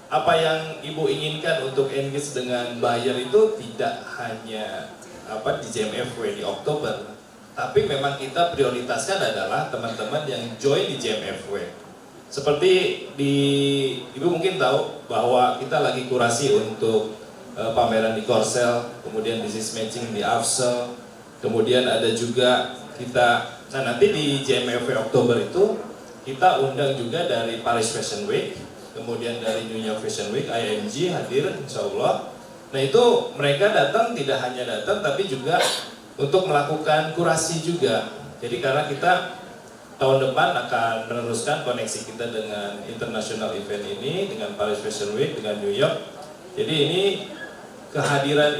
apa yang Ibu inginkan untuk engage dengan buyer itu tidak hanya di JMFW di Oktober, tapi memang kita prioritaskan adalah teman-teman yang join di JMFW. Seperti Ibu mungkin tahu bahwa kita lagi kurasi untuk pameran di Korsel, kemudian business matching di Afsel, kemudian ada juga nanti di JMFW Oktober itu kita undang juga dari Paris Fashion Week, kemudian dari New York Fashion Week, IMG hadir insya Allah. Nah itu mereka datang, tidak hanya datang tapi juga untuk melakukan kurasi juga. Jadi karena kita tahun depan akan meneruskan koneksi kita dengan international event ini, dengan Paris Fashion Week, dengan New York. Jadi ini kehadiran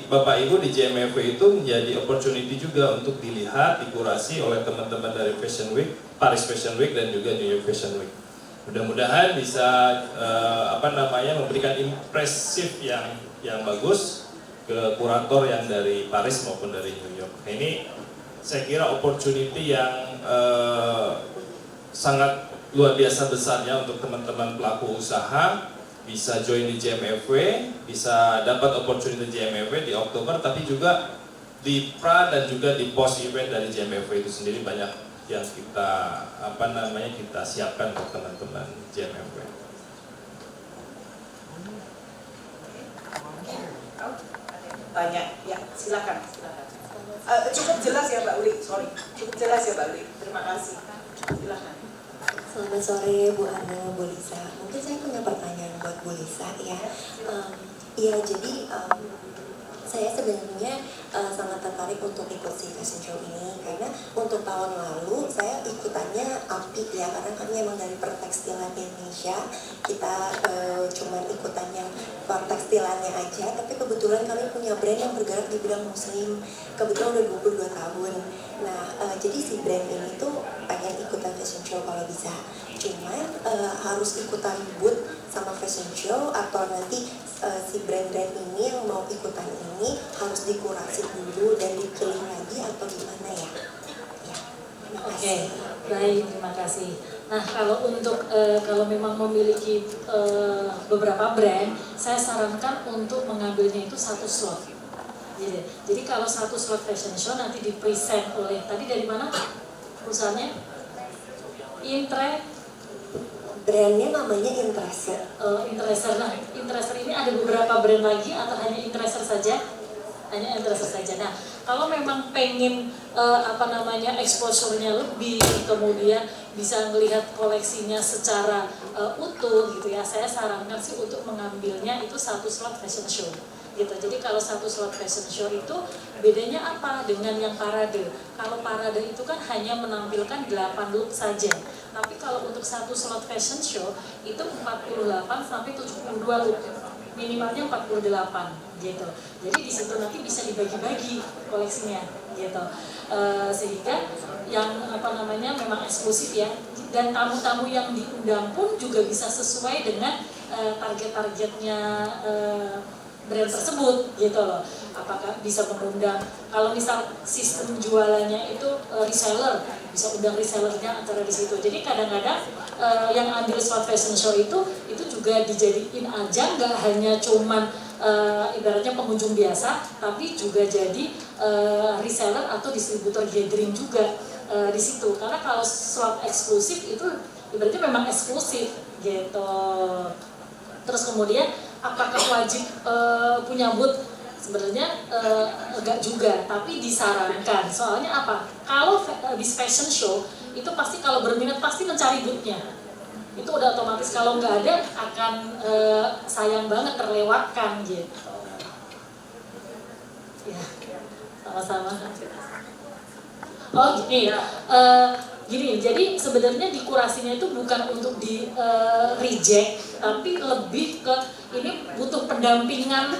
Bapak Ibu di JMFW itu menjadi opportunity juga untuk dilihat, dikurasi oleh teman-teman dari Fashion Week, Paris Fashion Week dan juga New York Fashion Week. Mudah-mudahan bisa memberikan impresif yang bagus ke kurator yang dari Paris maupun dari New York. Nah, ini saya kira opportunity yang sangat luar biasa besarnya untuk teman-teman pelaku usaha. Bisa join di JMFW, bisa dapat opportunity JMFW di Oktober, tapi juga di pra dan juga di post event dari JMFW itu sendiri banyak yang kita kita siapkan untuk teman-teman JMFW. Banyak, ya silakan. Cukup jelas ya Mbak Uli, cukup jelas ya Mbak Uli. Terima kasih. Silakan. Selamat sore Bu Ana, Bu Lisa. Mungkin saya punya pertanyaan buat Bu Lisa ya. Iya, jadi saya sebenarnya sangat tertarik untuk ikut si fashion show ini karena untuk tahun lalu saya ikutannya apik ya, karena kami memang dari pertekstilan Indonesia, kita cuma ikutan yang pertekstilannya aja, tapi kebetulan kami punya brand yang bergerak di bidang muslim, kebetulan udah 22 tahun. Nah, jadi si brand ini tuh pengen ikutan fashion show kalau bisa, cuman harus ikutan booth sama fashion show atau nanti si brand-brand ini yang mau ikutan ini harus dikurasi dulu dan dipilih lagi atau gimana ya? Ya, terima kasih. Oke, baik, terima kasih. Nah, kalau memang memiliki beberapa brand, saya sarankan untuk mengambilnya itu satu slot. Jadi kalau satu slot fashion show nanti di-present oleh, tadi dari mana perusahaannya? Brandnya namanya Intereser. Intereser. Nah, Intereser ini ada beberapa brand lagi atau hanya Intereser saja? Hanya Intereser saja. Nah, kalau memang pengen exposure-nya lebih, kemudian bisa melihat koleksinya secara utuh gitu ya, saya sarankan sih untuk mengambilnya itu satu slot fashion show. Gitu. Jadi kalau satu slot fashion show itu bedanya apa dengan yang parade? Kalau parade itu kan hanya menampilkan 8 look saja. Tapi kalau untuk satu slot fashion show itu 48 sampai 72 look. minimalnya 48 gitu. Jadi di situ nanti bisa dibagi-bagi koleksinya gitu. Sehingga yang memang eksklusif ya, dan tamu-tamu yang diundang pun juga bisa sesuai dengan target-targetnya brand tersebut gitu loh. Apakah bisa mengundang, kalau misal sistem jualannya itu reseller, bisa undang resellernya acara di situ. Jadi kadang-kadang yang ambil slot fashion show itu juga dijadiin ajang, nggak hanya cuman ibaratnya pengunjung biasa, tapi juga jadi reseller atau distributor gathering juga di situ. Karena kalau slot eksklusif itu ibaratnya memang eksklusif gitu. Terus kemudian apakah wajib punya booth? Sebenarnya enggak juga, tapi disarankan. Soalnya apa? Kalau di fashion show itu pasti kalau berminat pasti mencari boothnya. Itu udah otomatis, kalau nggak ada akan sayang banget terlewatkan gitu. Ya, sama-sama. Oh gini, jadi sebenarnya di kurasinya itu bukan untuk di reject, tapi lebih ke ini butuh pendampingan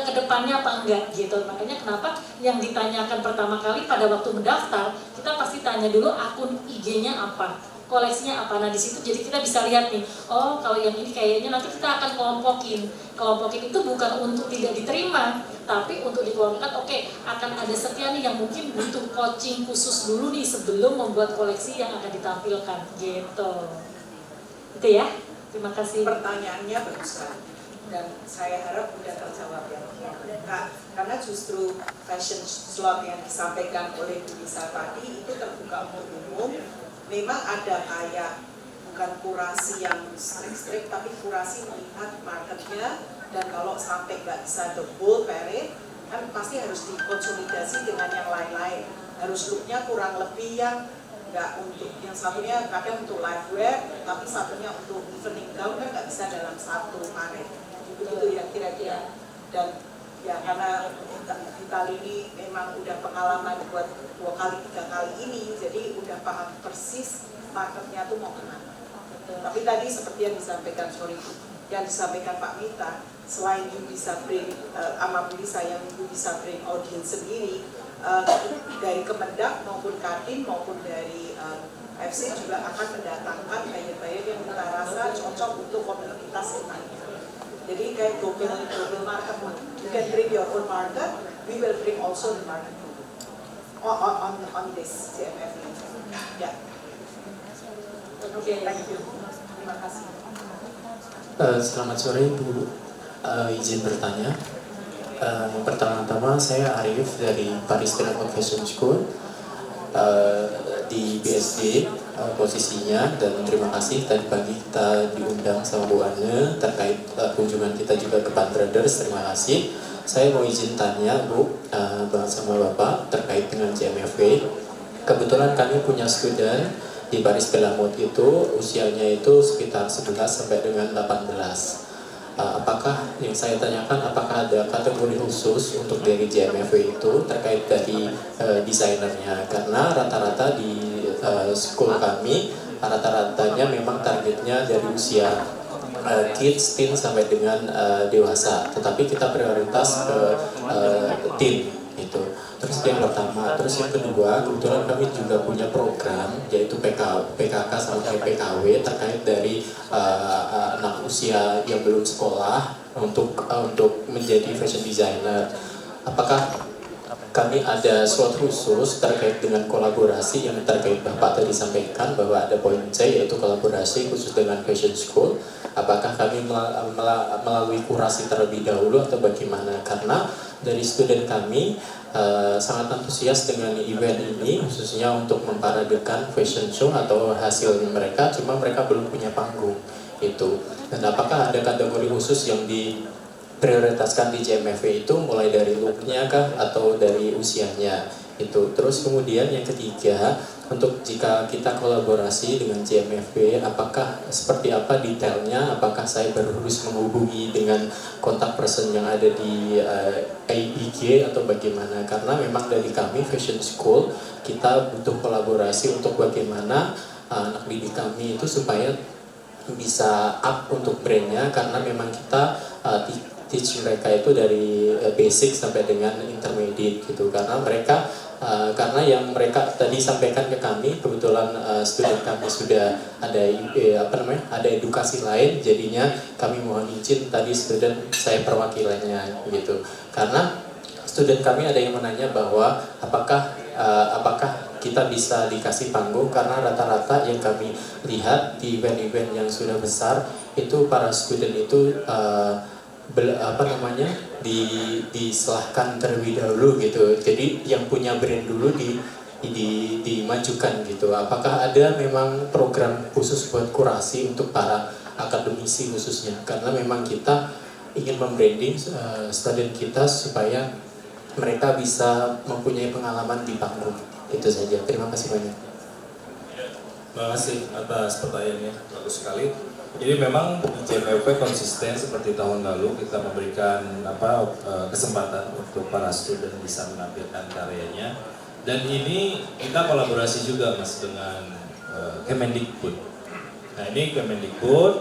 ke depannya apa enggak gitu. Makanya kenapa yang ditanyakan pertama kali pada waktu mendaftar, kita pasti tanya dulu akun IG-nya apa, koleksinya apa. Nah di situ jadi kita bisa lihat nih, oh kalau yang ini kayaknya nanti kita akan kelompokin. Kelompokin itu bukan untuk tidak diterima, tapi untuk dikelompokkan. Oke, akan ada sekian nih yang mungkin butuh coaching khusus dulu nih sebelum membuat koleksi yang akan ditampilkan gitu. Itu ya. Terima kasih. Pertanyaannya bagus sekali dan saya harap sudah terjawab ya. Karena justru fashion slot yang disampaikan oleh Bu Lisa tadi itu terbuka umum. Memang ada kayak bukan kurasi yang strict, tapi kurasi melihat marketnya, dan kalau sampai nggak bisa the whole parade kan pasti harus dikonsolidasi dengan yang lain-lain. Harus looknya kurang lebih yang nggak untuk yang satunya kadang untuk live wear, tapi satunya untuk evening gown kan nggak bisa dalam satu parade. Begitu ya kira-kira. Dan ya karena di kali ini memang udah pengalaman buat 2 kali 3 kali ini, jadi udah paham persis marketnya tuh mau kemana. Tapi tadi seperti yang disampaikan Pak Mita, selain you bisa bring sama Bu Lisa yang you bisa bring audience sendiri, dari Kemendak maupun Kadin maupun dari FC juga akan mendatangkan buyer-buyer yang kita rasa cocok untuk komunitas kita. Jadi kayak global market, you can bring your own market, we will bring also the market on this CMF. Ya. Oke, thank you. Terima kasih. Selamat sore Bu, izin bertanya. Pertama-tama saya Arif dari Paris Drama Fashion School di BSD posisinya, dan terima kasih tadi pagi kita diundang sama Bu Ane terkait kunjungan kita juga ke Pan Brothers. Terima kasih. Saya mau izin tanya Bu, sama Bapak terkait dengan JMFW. Kebetulan kami punya student di Paris Pelamut itu usianya itu sekitar 11 sampai dengan 18. Apakah yang saya tanyakan, apakah ada kategori khusus untuk dari JMFW itu terkait dari desainernya? Karena rata-rata di school kami rata-ratanya memang targetnya dari usia kids, teen sampai dengan dewasa, tetapi kita prioritas ke teen itu. Terus yang pertama, terus yang kedua, kebetulan kami juga punya program yaitu PKK sampai PKW terkait dari anak usia yang belum sekolah untuk menjadi fashion designer. Apakah kami ada slot khusus terkait dengan kolaborasi yang terkait Bapak tadi sampaikan bahwa ada poin C yaitu kolaborasi khusus dengan fashion school? Apakah kami melalui kurasi terlebih dahulu atau bagaimana? Karena dari student kami sangat antusias dengan event ini, khususnya untuk memparadekan fashion show atau hasil mereka, cuma mereka belum punya panggung itu. Dan apakah ada kategori khusus yang diprioritaskan di JMFW itu, mulai dari looknya kah atau dari usianya itu? Terus kemudian yang ketiga, untuk jika kita kolaborasi dengan JMFW, apakah seperti apa detailnya? Apakah saya harus menghubungi dengan kontak person yang ada di IG atau bagaimana? Karena memang dari kami Fashion School kita butuh kolaborasi untuk bagaimana anak didik kami itu supaya bisa up untuk brandnya, karena memang kita teach mereka itu dari basic sampai dengan intermediate gitu, karena mereka karena yang mereka tadi sampaikan ke kami, kebetulan student kami sudah ada ada edukasi lain, jadinya kami mohon izin tadi student saya perwakilannya gitu, karena student kami ada yang menanya bahwa apakah kita bisa dikasih panggung, karena rata-rata yang kami lihat di event-event yang sudah besar itu para student itu diselahkan terlebih dahulu gitu. Jadi yang punya brand dulu dimajukan gitu. Apakah ada memang program khusus buat kurasi untuk para akademisi khususnya? Karena memang kita ingin membranding student kita supaya mereka bisa mempunyai pengalaman di panggung. Itu saja. Terima kasih banyak. Terima kasih atas pertanyaannya, bagus sekali. Jadi memang di JMFW konsisten seperti tahun lalu, kita memberikan kesempatan untuk para student bisa menampilkan karyanya. Dan ini kita kolaborasi juga Mas dengan Kemendikbud. Nah ini Kemendikbud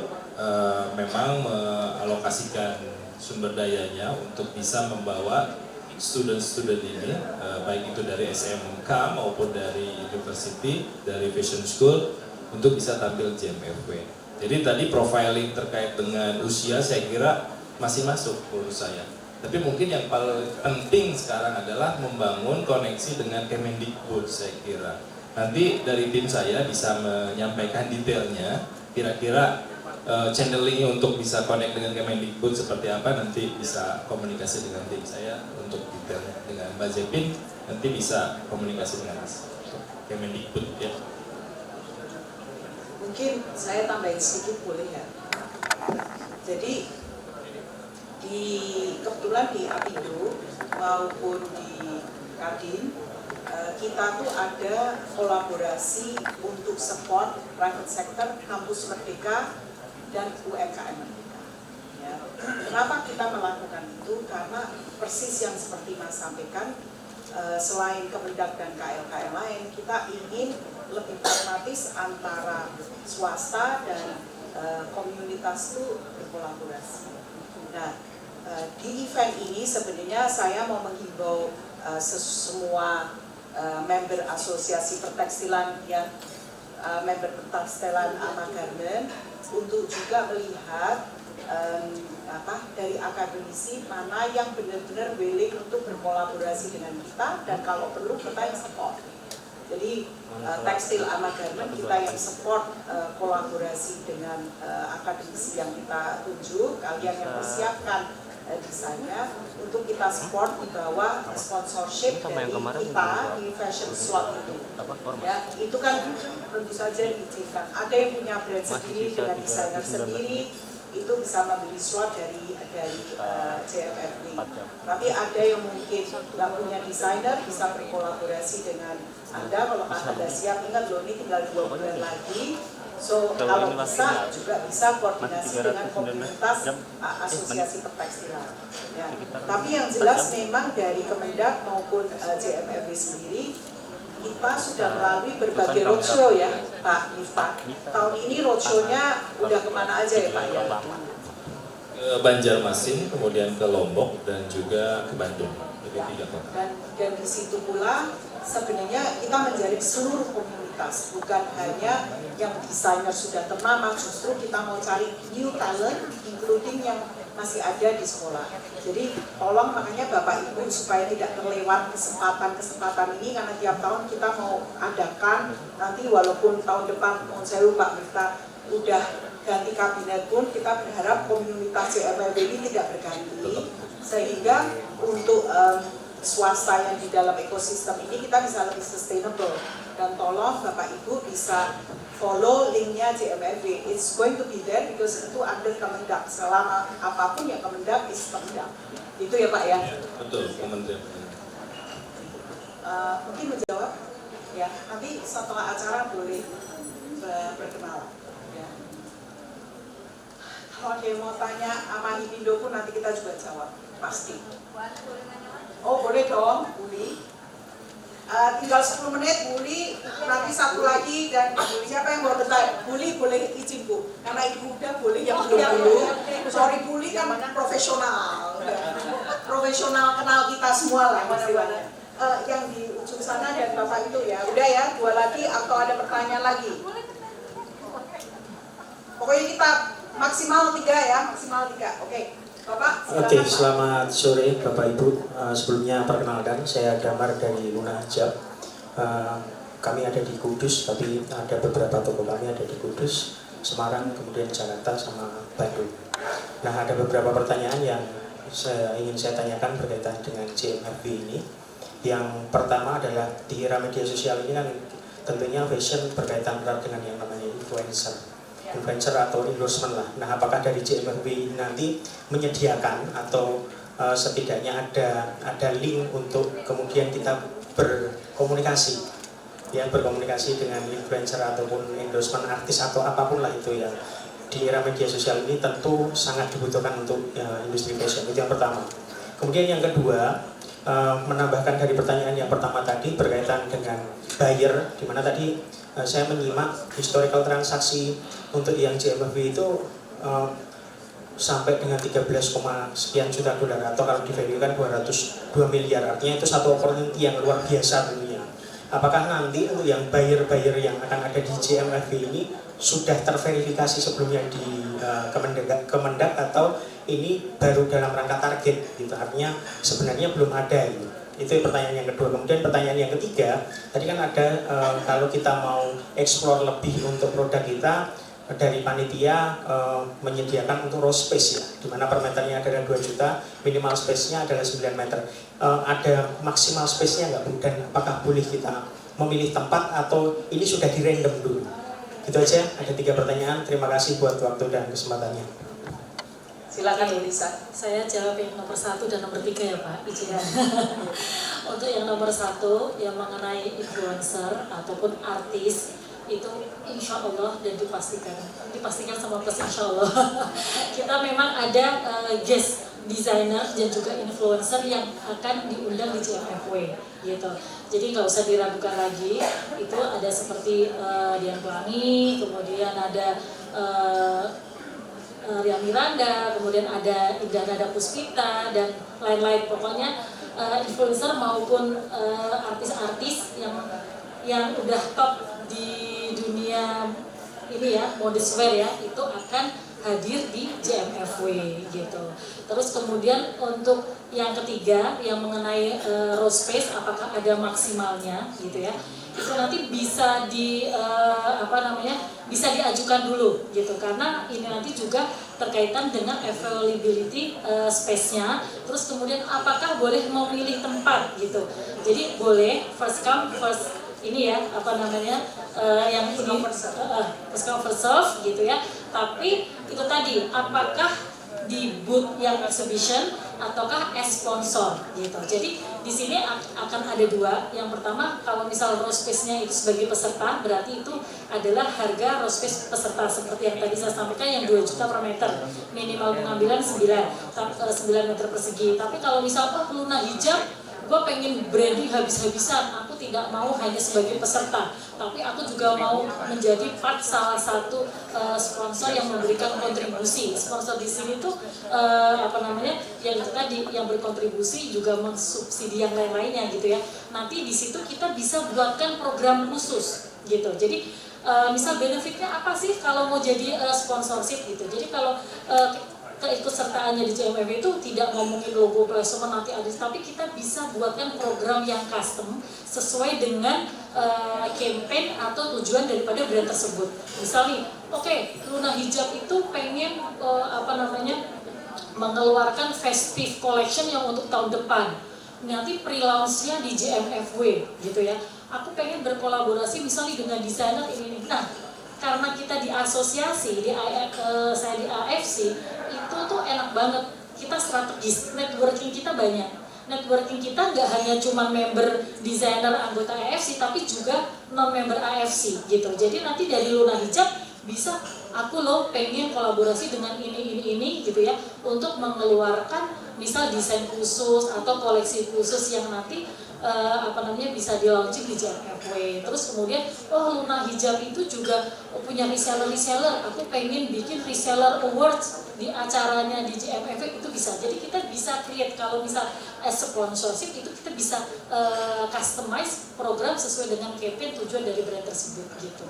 memang mengalokasikan sumber dayanya untuk bisa membawa student-student ini, baik itu dari SMK maupun dari university, dari fashion school, untuk bisa tampil JMFW. Jadi tadi profiling terkait dengan usia saya kira masih masuk menurut saya. Tapi mungkin yang paling penting sekarang adalah membangun koneksi dengan Kemendikbud saya kira. Nanti dari tim saya bisa menyampaikan detailnya, kira-kira channeling untuk bisa connect dengan Kemendikbud seperti apa, nanti bisa komunikasi dengan tim saya untuk detailnya. Dengan Mbak Zepin nanti bisa komunikasi dengan Kemendikbud ya. Mungkin saya tambahin sedikit boleh ya. Jadi kebetulan di Apindo maupun di Kadin kita tuh ada kolaborasi untuk support private sector, kampus Merdeka dan UMKM Merdeka. Ya. Kenapa kita melakukan itu? Karena persis yang seperti Mas sampaikan, selain Kemendak dan KL-KL lain, kita ingin lebih pragmatis antara swasta dan komunitas itu berkolaborasi. Nah, di event ini sebenarnya saya mau menghimbau semua member asosiasi pertekstilan yang member pertekstilan Ama Garment untuk juga melihat dari akademisi mana yang benar-benar willing untuk berkolaborasi dengan kita, dan kalau perlu kita yang support. Jadi tekstil Ama Garment kita yang support kolaborasi dengan akademisi yang kita tunjuk, kalian yang persiapkan desainnya untuk kita support di bawah sponsorship dari kita di fashion slot itu. Ya, itu kan tentu saja diizinkan. Ada yang punya brand sendiri dengan desainer sendiri, itu bisa membeli slot dari JMFW. Tapi ada yang mungkin nggak punya desainer, bisa berkolaborasi dengan Anda. Kalau Anda siap, ingat loh ini tinggal 2 bulan lagi. So kalau bisa juga bisa koordinasi dengan komunitas asosiasi pertekstilan. Ya. Tapi yang jelas memang dari Kemendak maupun JMFW sendiri kita sudah melalui berbagai roadshow ya Pak Miftah. Tahun ini roadshow-nya udah kemana aja ya Pak ya? Ke Banjarmasin, kemudian ke Lombok, dan juga ke Bandung. Jadi 3 kota. Dan di situ pula sebenarnya kita menjaring seluruh komunitas, bukan hanya yang desainer sudah ternama, justru kita mau cari new talent, including yang masih ada di sekolah. Jadi tolong makanya Bapak Ibu supaya tidak terlewat kesempatan ini, karena tiap tahun kita mau adakan, nanti walaupun tahun depan saya lupa kita udah ganti kabinet pun kita berharap komunitas JMFW ini tidak berganti, sehingga untuk swasta yang di dalam ekosistem ini kita bisa lebih sustainable. Dan tolong Bapak Ibu bisa follow linknya JMFW. It's going to be there because itu under Kemendak. Selama apapun yang Kemendak is Kemendak. Itu ya Pak ya? Betul, Kementerian. Mungkin menjawab ya. Nanti setelah acara boleh berkenalan. Ya. Kalau ada yang mau tanya sama Hipindo pun nanti kita juga jawab pasti. Oh boleh dong, Uli. Tinggal 10 menit, Buli, nanti satu lagi, dan Buli siapa yang mau bertanya? Buli boleh izin Bu, karena Ibu udah boleh yang belum dulu. Sorry Buli kan profesional, profesional kenal kita semua lah istilahnya. Yang di ujung sana dan Bapak itu ya, udah ya, 2 lagi atau ada pertanyaan lagi? Pokoknya kita maksimal 3 ya, maksimal 3, oke. Bapak, Oke, selamat sore Bapak Ibu. Sebelumnya perkenalkan, saya Damar dari Luna Hijab. Kami ada di Kudus, tapi ada beberapa toko kami ada di Kudus, Semarang, kemudian Jakarta, sama Bandung. Nah, ada beberapa pertanyaan yang ingin saya tanyakan berkaitan dengan JMFW ini. Yang pertama adalah di era media sosial ini kan tentunya fashion berkaitan erat dengan yang namanya influencer atau endorsement lah. Nah, apakah dari JMFW nanti menyediakan atau setidaknya ada link untuk kemudian kita berkomunikasi dengan influencer ataupun endorsement artis atau apapun lah itu yang di era media sosial ini tentu sangat dibutuhkan untuk industri fashion. Itu yang pertama. Kemudian yang kedua, menambahkan dari pertanyaan yang pertama tadi berkaitan dengan buyer, di mana tadi saya menyimak historical transaksi untuk yang JMFW itu sampai dengan 13, sekian juta dolar, atau kalau divaluekan 202 miliar, artinya itu satu opportunity yang luar biasa tentunya. Apakah nanti untuk yang buyer-buyer yang akan ada di JMFW ini sudah terverifikasi sebelumnya di Kemendak atau ini baru dalam rangka target gitu, artinya sebenarnya belum ada gitu. Itu pertanyaan yang kedua. Kemudian pertanyaan yang ketiga, tadi kan ada kalau kita mau explore lebih untuk produk kita, dari panitia menyediakan untuk row space ya, dimana per meternya adalah 2 juta, minimal space-nya adalah 9 meter. Ada maksimal space-nya nggak Bu? Dan apakah boleh kita memilih tempat atau ini sudah di random dulu? Gitu aja, ada 3 pertanyaan. Terima kasih buat waktu dan kesempatannya. Silakan Lisa. Saya jawab yang nomor 1 dan nomor 3 ya Pak, izin. Untuk yang nomor 1 yang mengenai influencer ataupun artis, itu insya Allah dan dipastikan sama plus insya Allah kita memang ada guest designer dan juga influencer yang akan diundang di JMFW gitu. Jadi nggak usah diragukan lagi, itu ada seperti Dian Pelangi, kemudian ada Ria Miranda, kemudian ada Indah Nada Puspita dan lain-lain. Pokoknya influencer maupun artis-artis yang udah top di dunia ini ya, modest wear ya, itu akan hadir di JMFW gitu. Terus kemudian untuk yang ketiga yang mengenai row space, apakah ada maksimalnya gitu ya, itu nanti bisa bisa diajukan dulu gitu, karena ini nanti juga terkaitan dengan availability space-nya. Terus kemudian apakah boleh memilih tempat gitu, jadi boleh first come first ini ya, yang ini first come first serve gitu ya. Tapi itu tadi, apakah di booth yang exhibition ataukah as sponsor gitu. Jadi di sini akan ada 2. Yang pertama, kalau misal row space-nya itu sebagai peserta, berarti itu adalah harga row space peserta seperti yang tadi saya sampaikan, yang 2 juta per meter, minimal pengambilan 9 meter persegi. Tapi kalau misal Luna Hijab, gue pengen branding habis-habisan, aku tidak mau hanya sebagai peserta, tapi aku juga mau menjadi salah satu sponsor yang memberikan kontribusi. Sponsor di sini tuh yang itu tadi, yang berkontribusi juga mensubsidi yang lain-lainnya gitu ya. Nanti di situ kita bisa buatkan program khusus gitu. Jadi misal benefitnya apa sih kalau mau jadi sponsorship gitu. Jadi kalau keikutsertaannya di JMFW itu tidak ngomongin logo placement nanti ada, tapi kita bisa buatkan program yang custom sesuai dengan campaign atau tujuan daripada brand tersebut. Misal nih, Luna Hijab itu pengen mengeluarkan festive collection yang untuk tahun depan. Nanti pre-launch-nya di JMFW gitu ya. Aku pengen berkolaborasi misalnya dengan desainer ini. Nah, karena kita di asosiasi, saya di AFC, itu tuh enak banget, kita strategis, networking kita banyak. Networking kita nggak hanya cuma member desainer anggota AFC, tapi juga non-member AFC gitu. Jadi nanti dari Luna Hijab bisa aku loh pengen kolaborasi dengan ini gitu ya, untuk mengeluarkan misal desain khusus atau koleksi khusus yang nanti bisa di launching di JMFW. Terus kemudian Luna Hijab itu juga punya reseller, aku pengen bikin reseller awards di acaranya di JMFW, itu bisa. Jadi kita bisa create, kalau misal as sponsorship itu kita bisa customize program sesuai dengan campaign tujuan dari brand tersebut gitu.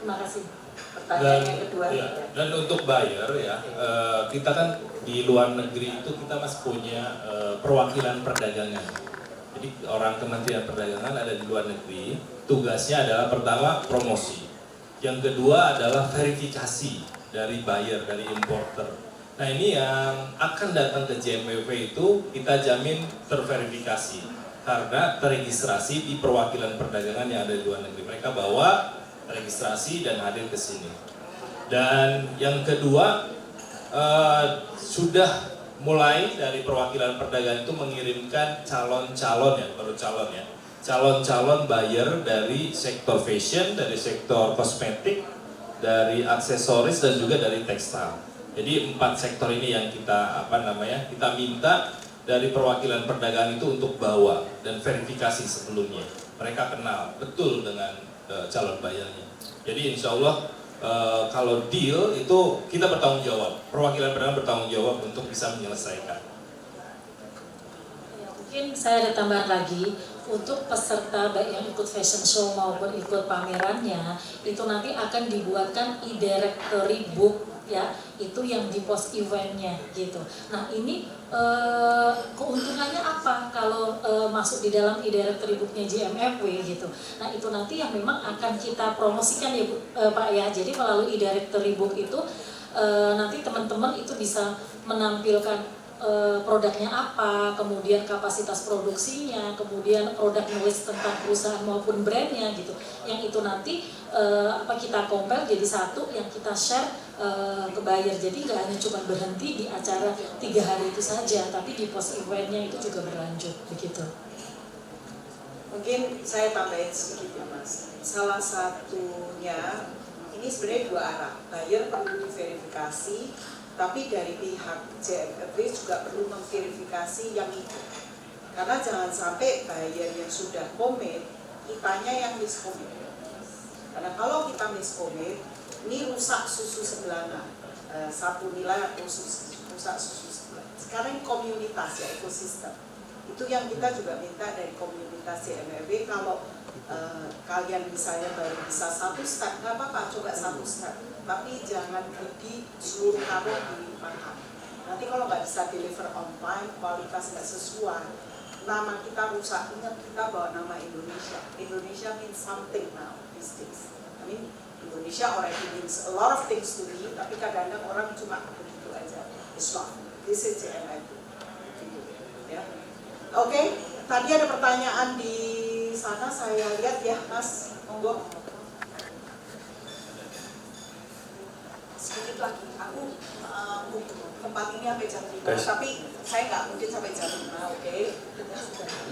Terima kasih. Pertanyaan yang kedua. Ya, dan untuk buyer ya, kita kan di luar negeri itu kita masih punya perwakilan perdagangan. Jadi orang Kementerian Perdagangan ada di luar negeri, tugasnya adalah pertama promosi, yang kedua adalah verifikasi dari buyer, dari importer. Nah ini yang akan datang ke JMFW itu kita jamin terverifikasi karena teregistrasi di perwakilan perdagangan yang ada di luar negeri. Mereka bawa registrasi dan hadir ke sini. Dan yang kedua sudah mulai dari perwakilan perdagangan itu mengirimkan calon-calon buyer dari sektor fashion, dari sektor kosmetik, dari aksesoris dan juga dari tekstil. Jadi 4 sektor ini yang kita kita minta dari perwakilan perdagangan itu untuk bawa dan verifikasi sebelumnya. Mereka kenal betul dengan calon buyernya. Jadi insya Allah kalau deal itu kita bertanggung jawab, perwakilan perdagangan bertanggung jawab untuk bisa menyelesaikan. Ya, mungkin saya ada tambahan lagi, untuk peserta baik yang ikut fashion show maupun ikut pamerannya itu nanti akan dibuatkan e-directory book ya, itu yang di post eventnya gitu. Nah ini keuntungannya apa kalau masuk di dalam e-directory booknya JMFW gitu. Nah itu nanti yang memang akan kita promosikan ya Pak ya. Jadi melalui e-directory book itu nanti teman-teman itu bisa menampilkan produknya apa, kemudian kapasitas produksinya, kemudian produk nulis tentang perusahaan maupun brandnya gitu. Yang itu nanti kita compile jadi satu yang kita share ke buyer. Jadi nggak hanya cuma berhenti di acara 3 hari itu saja, tapi di post eventnya itu juga berlanjut begitu. Mungkin saya tambahin sedikit ya Mas. Salah satunya ini sebenarnya 2 arah. Buyer perlu diverifikasi, tapi dari pihak JMFW juga perlu memverifikasi yang ikut. Karena jangan sampai buyer yang sudah komit, kitanya yang miskomit. Karena kalau kita miskomit, ini rusak susu sebelanga. Satu nilai atau rusak susu sebelanga. Sekarang komunitas ya, ekosistem. Itu yang kita juga minta dari komunitas JMFW. Kalau kalian misalnya baru bisa 1 step, nggak apa-apa, coba 1 step. Tapi jangan greedy seluruh karung dimakan. Nanti kalau nggak bisa deliver on time, kualitas nggak sesuai, nama kita rusak. Ingat kita bawa nama Indonesia. Indonesia means something now these days. I mean, Indonesia already means a lot of things to me, tapi kadang-kadang orang cuma begitu aja. It's not. This is JMFW. Ya. Oke, tadi ada pertanyaan di sana, saya lihat ya Mas, monggo. Sedikit lagi, aku tempat ini sampai jam 5, tapi saya nggak mungkin sampai jam 5, oke?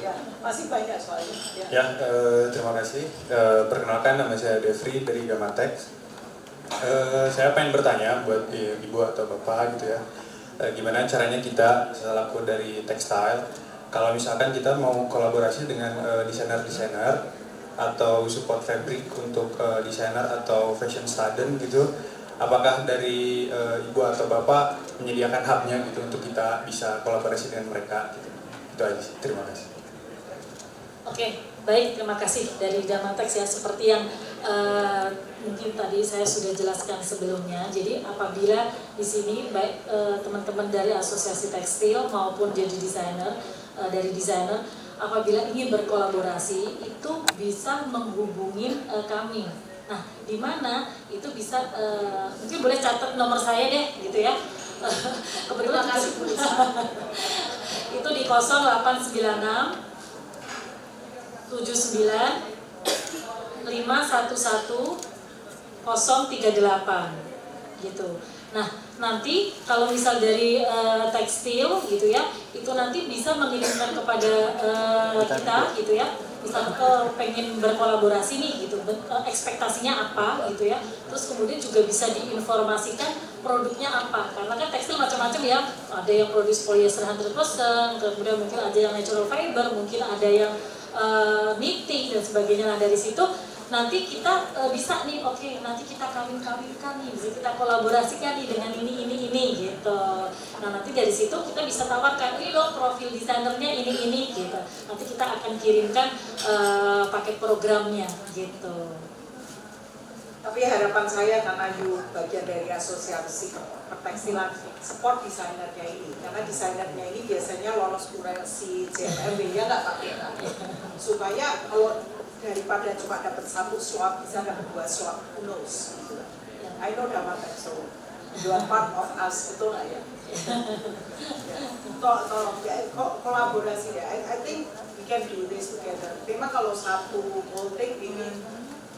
Ya, masih banyak soalnya. Ya, terima kasih. Perkenalkan, nama saya Devri dari Gamatex. Saya pengen bertanya buat Ibu atau Bapak gitu ya, gimana caranya kita selaku dari tekstil, kalau misalkan kita mau kolaborasi dengan desainer-desainer atau support fabric untuk desainer atau fashion student gitu, apakah dari Ibu atau Bapak menyediakan hubnya gitu untuk kita bisa kolaborasi dengan mereka gitu. Itu aja sih, terima kasih. Oke, baik, terima kasih dari Gamatex ya, seperti yang mungkin tadi saya sudah jelaskan sebelumnya. Jadi apabila di sini baik teman-teman dari asosiasi tekstil maupun jadi desainer dari desainer, apabila ingin berkolaborasi itu bisa menghubungi kami. Nah, di mana itu bisa mungkin boleh catat nomor saya deh gitu ya. Kebetulan kasih itu di 0896 79 511 038 gitu. Nah, nanti kalau misal dari tekstil gitu ya, itu nanti bisa mengirimkan kepada kita gitu ya. misal pengen berkolaborasi nih gitu, ekspektasinya apa gitu ya, terus kemudian juga bisa diinformasikan produknya apa, karena kan tekstil macam-macam ya, ada yang produce polyester 100%, kemudian mungkin ada yang natural fiber, mungkin ada yang knitting dan sebagainya. Nah dari situ nanti kita bisa nih, oke, nanti kita kawin-kawinkan nih, bisa kita kolaborasikan nih dengan ini gitu. Nah nanti dari situ kita bisa tawarkan, ini loh profil desainernya ini gitu. Nanti kita akan kirimkan paket programnya gitu. Tapi harapan saya karena bagian dari asosiasi pertekstilan support desainernya ini, karena desainernya ini biasanya lolos kurasi CMRB ya nggak Pak Beta, supaya kalau daripada cuma dapat satu swap bisa dapat 2 swap, who knows? I know Damatek, so you are part of us, betul nggak ya? Tolong ya, kolaborasi ya. I think we can do this together. Memang kalau satu molding ini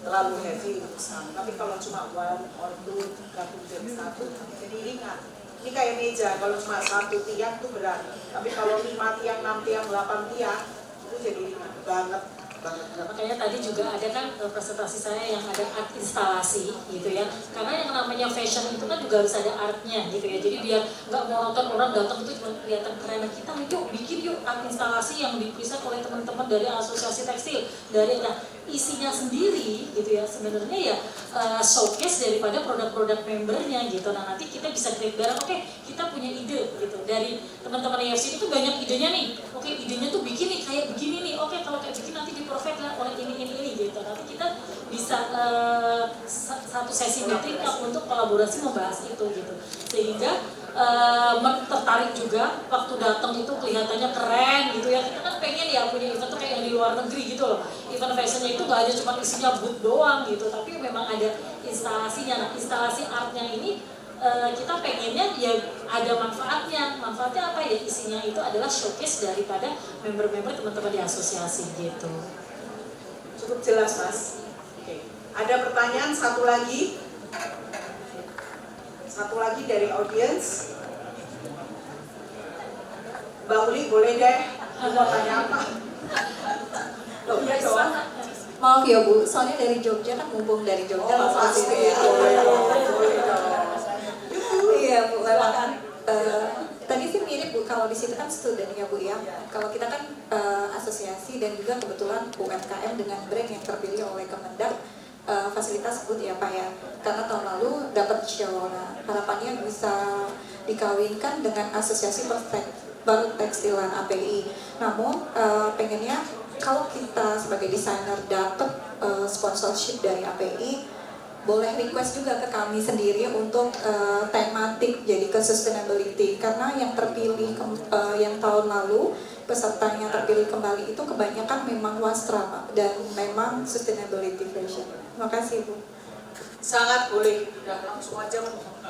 terlalu heavy urusan, tapi kalau cuma 1 or 2 gabung jadi satu, jadi ringan. Ini kayak meja, kalau cuma 1 tiang itu berat, tapi kalau 5 tiang, 6 tiang, 8 tiang itu jadi ringan banget. Makanya tadi juga ada kan presentasi saya yang ada art instalasi gitu ya, karena yang namanya fashion itu kan juga harus ada artnya gitu ya, jadi biar nggak monoton orang datang itu cuma kelihatan keren, kita yuk bikin yuk art instalasi yang dipresent oleh teman-teman dari asosiasi tekstil, dari isinya sendiri gitu ya, sebenarnya ya showcase daripada produk-produk membernya gitu. Nah nanti kita bisa create barang, oke, kita punya ide gitu dari teman-teman EFC itu banyak idenya nih, oke, idenya tuh bikin nih kayak begini nih, oke, kalau kayak bikin nanti perfect lah oleh ini gitu. Nanti kita bisa satu sesi meeting untuk kolaborasi membahas itu gitu, sehingga tertarik juga waktu datang itu kelihatannya keren gitu ya. Kita kan pengen ya punya event tuh kayak yang di luar negeri gitu loh, event fashionnya itu gak aja cuma isinya booth doang gitu, tapi memang ada instalasinya. Nah instalasi artnya ini kita pengennya ya ada manfaatnya apa ya, isinya itu adalah showcase daripada member-member teman-teman di asosiasi gitu. Cukup jelas Mas. Oke. Ada pertanyaan satu lagi dari audiens. Mbak Uli boleh deh, mau tanya apa? Loh, ya doang. Maaf ya Bu, soalnya dari Jogja kan, mumpung dari Jogja langsung ke sini ya. Iya Bu, memang kan tadi sih mirip Bu, kalau di situ kan student ya Bu ya. Kalau kita kan asosiasi dan juga kebetulan UMKM dengan brand yang terpilih oleh Kemendak, fasilitas good ya Pak ya. Karena tahun lalu dapat show, nah harapannya bisa dikawinkan dengan asosiasi baru tekstilan API. Namun pengennya kalau kita sebagai desainer dapat sponsorship dari API, boleh request juga ke kami sendiri untuk tematik jadi ke sustainability, karena yang terpilih yang tahun lalu pesertanya terpilih kembali itu kebanyakan memang wastra Pak, dan memang sustainability fashion. Terima kasih Bu. Sangat boleh, udah langsung aja.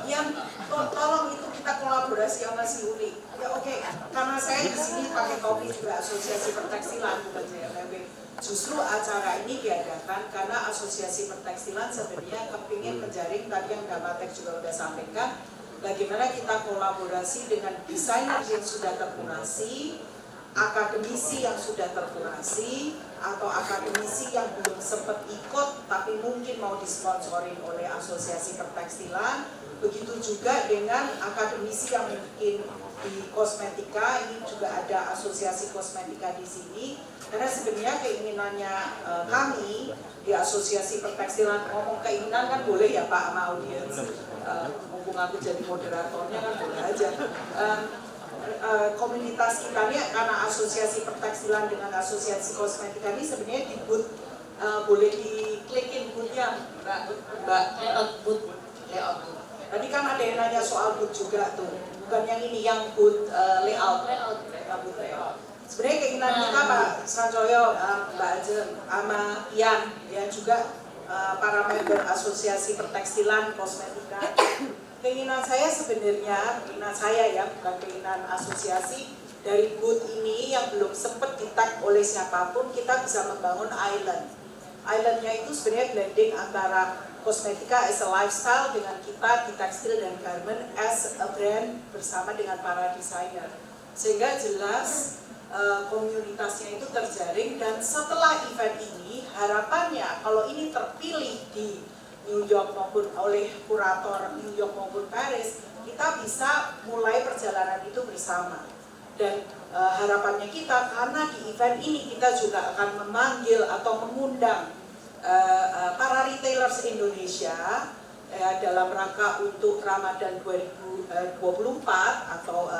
Yang tolong itu kita kolaborasi sama si Uli. Ya oke, karena saya di sini pakai kopi juga asosiasi pertekstilan bukan JLB. Justru acara ini diadakan karena asosiasi pertekstilan sebenarnya kepingin menjaring tadi yang Damatek juga udah sampaikan, bagaimana kita kolaborasi dengan desainer yang sudah terkurasi, akademisi yang sudah terkurasi, atau akademisi yang belum sempat ikut tapi mungkin mau disponsorin oleh asosiasi pertekstilan. Begitu juga dengan akademisi yang mungkin di kosmetika, ini juga ada asosiasi kosmetika di sini. Karena sebenarnya keinginannya kami di asosiasi pertekstilan, ngomong keinginan kan boleh ya Pak sama audiens, mumpung aku jadi moderatornya kan boleh aja. Komunitas kita ini karena asosiasi pertekstilan dengan asosiasi kosmetika ini sebenarnya di booth, boleh diklikin boothnya Mbak, layout booth. Tadi kan ada yang nanya soal booth juga tuh, bukan yang ini, yang booth layout. Sebenarnya keinginan kita Pak Sanjoyo, Mbak Ajeng, sama Ian, ya juga para member asosiasi pertekstilan kosmetika. Keinginan saya sebenarnya, keinginan saya ya, bukan keinginan asosiasi, dari booth ini yang belum sempat di-tag oleh siapapun, kita bisa membangun island. Islandnya itu sebenarnya blending antara kosmetika as a lifestyle dengan kita di tekstil dan garment as a brand bersama dengan para desainer. sehingga jelas komunitasnya itu terjaring. Dan setelah event ini harapannya kalau ini terpilih di New York maupun oleh kurator New York maupun Paris, kita bisa mulai perjalanan itu bersama. Dan harapannya kita, karena di event ini kita juga akan memanggil atau mengundang para retailers Indonesia dalam rangka untuk Ramadan 2024 atau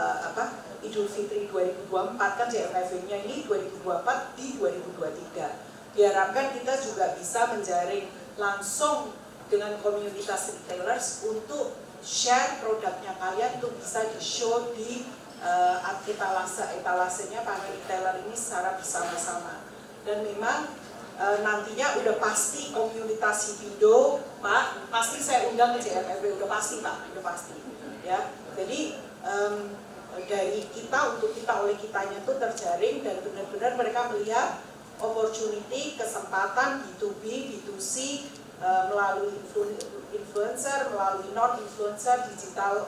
Idul Fitri 2024, kan JMFW-nya ini 2024 di 2023. Diharapkan kita juga bisa menjaring langsung dengan komunitas retailers untuk share produknya kalian, untuk bisa di-show di etalasenya para retailer ini secara bersama-sama. Dan memang nantinya udah pasti komunitas Hipindo, Pak, pasti saya undang ke JMFW, udah pasti Pak, udah pasti. Ya, jadi dari kita untuk kita oleh kitanya itu terjaring dan benar-benar mereka melihat opportunity, kesempatan B2B, B2C melalui influencer, melalui non-influencer, digital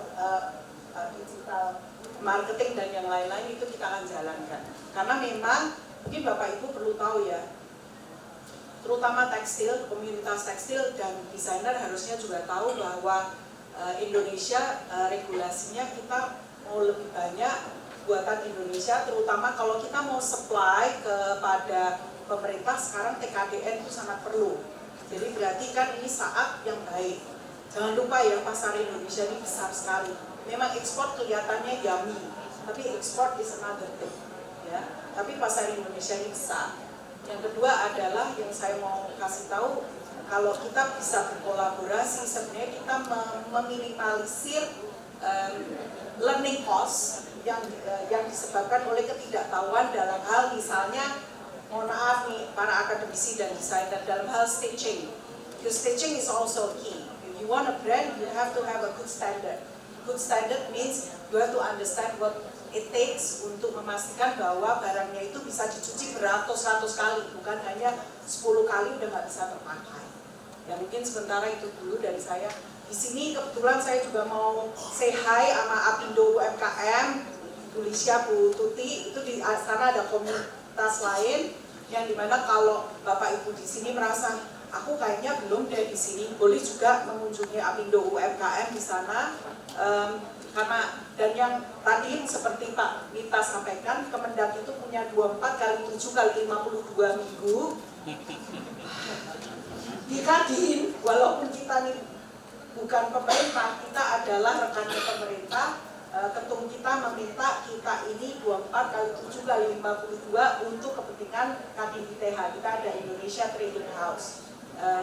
marketing dan yang lain-lain itu kita akan jalankan. Karena memang mungkin Bapak Ibu perlu tahu ya, terutama tekstil, komunitas tekstil dan desainer harusnya juga tahu bahwa Indonesia regulasinya kita mau lebih banyak buatan Indonesia, terutama kalau kita mau supply kepada pemerintah sekarang TKDN itu sangat perlu. Jadi berarti kan ini saat yang baik. Jangan lupa ya, pasar Indonesia ini besar sekali. Memang ekspor kelihatannya yummy, tapi ekspor is another thing. Ya. Tapi pasar Indonesia ini besar. Yang kedua adalah yang saya mau kasih tahu, kalau kita bisa berkolaborasi, sebenarnya kita meminimalisir learning cost yang disebabkan oleh ketidaktahuan dalam hal misalnya, mohon maaf nih para akademisi dan desainer, dalam hal stitching. Because stitching is also key. If you want a brand, you have to have a good standard. Good standard means you have to understand what it takes untuk memastikan bahwa barangnya itu bisa dicuci beratus-ratus kali, bukan hanya 10 kali udah nggak bisa terpakai. Ya mungkin sementara itu dulu dari saya. Di sini kebetulan saya juga mau say hi sama Apindo UMKM, Bu Lisya, Bu Tuti, itu di sana ada komunitas lain yang dimana kalau Bapak Ibu di sini merasa aku kayaknya belum deh di sini, boleh juga mengunjungi Apindo UMKM di sana. Karena dan yang tadi seperti Pak Mita sampaikan, Kemendak itu punya 24 kali 7 kali 52 minggu di Kadin. Walaupun kita ini bukan pemerintah, kita adalah rekannya pemerintah. Ketum kita meminta kita ini 24 kali 7 kali 52 untuk kepentingan Kadin ITH. Kita ada Indonesia Trading House.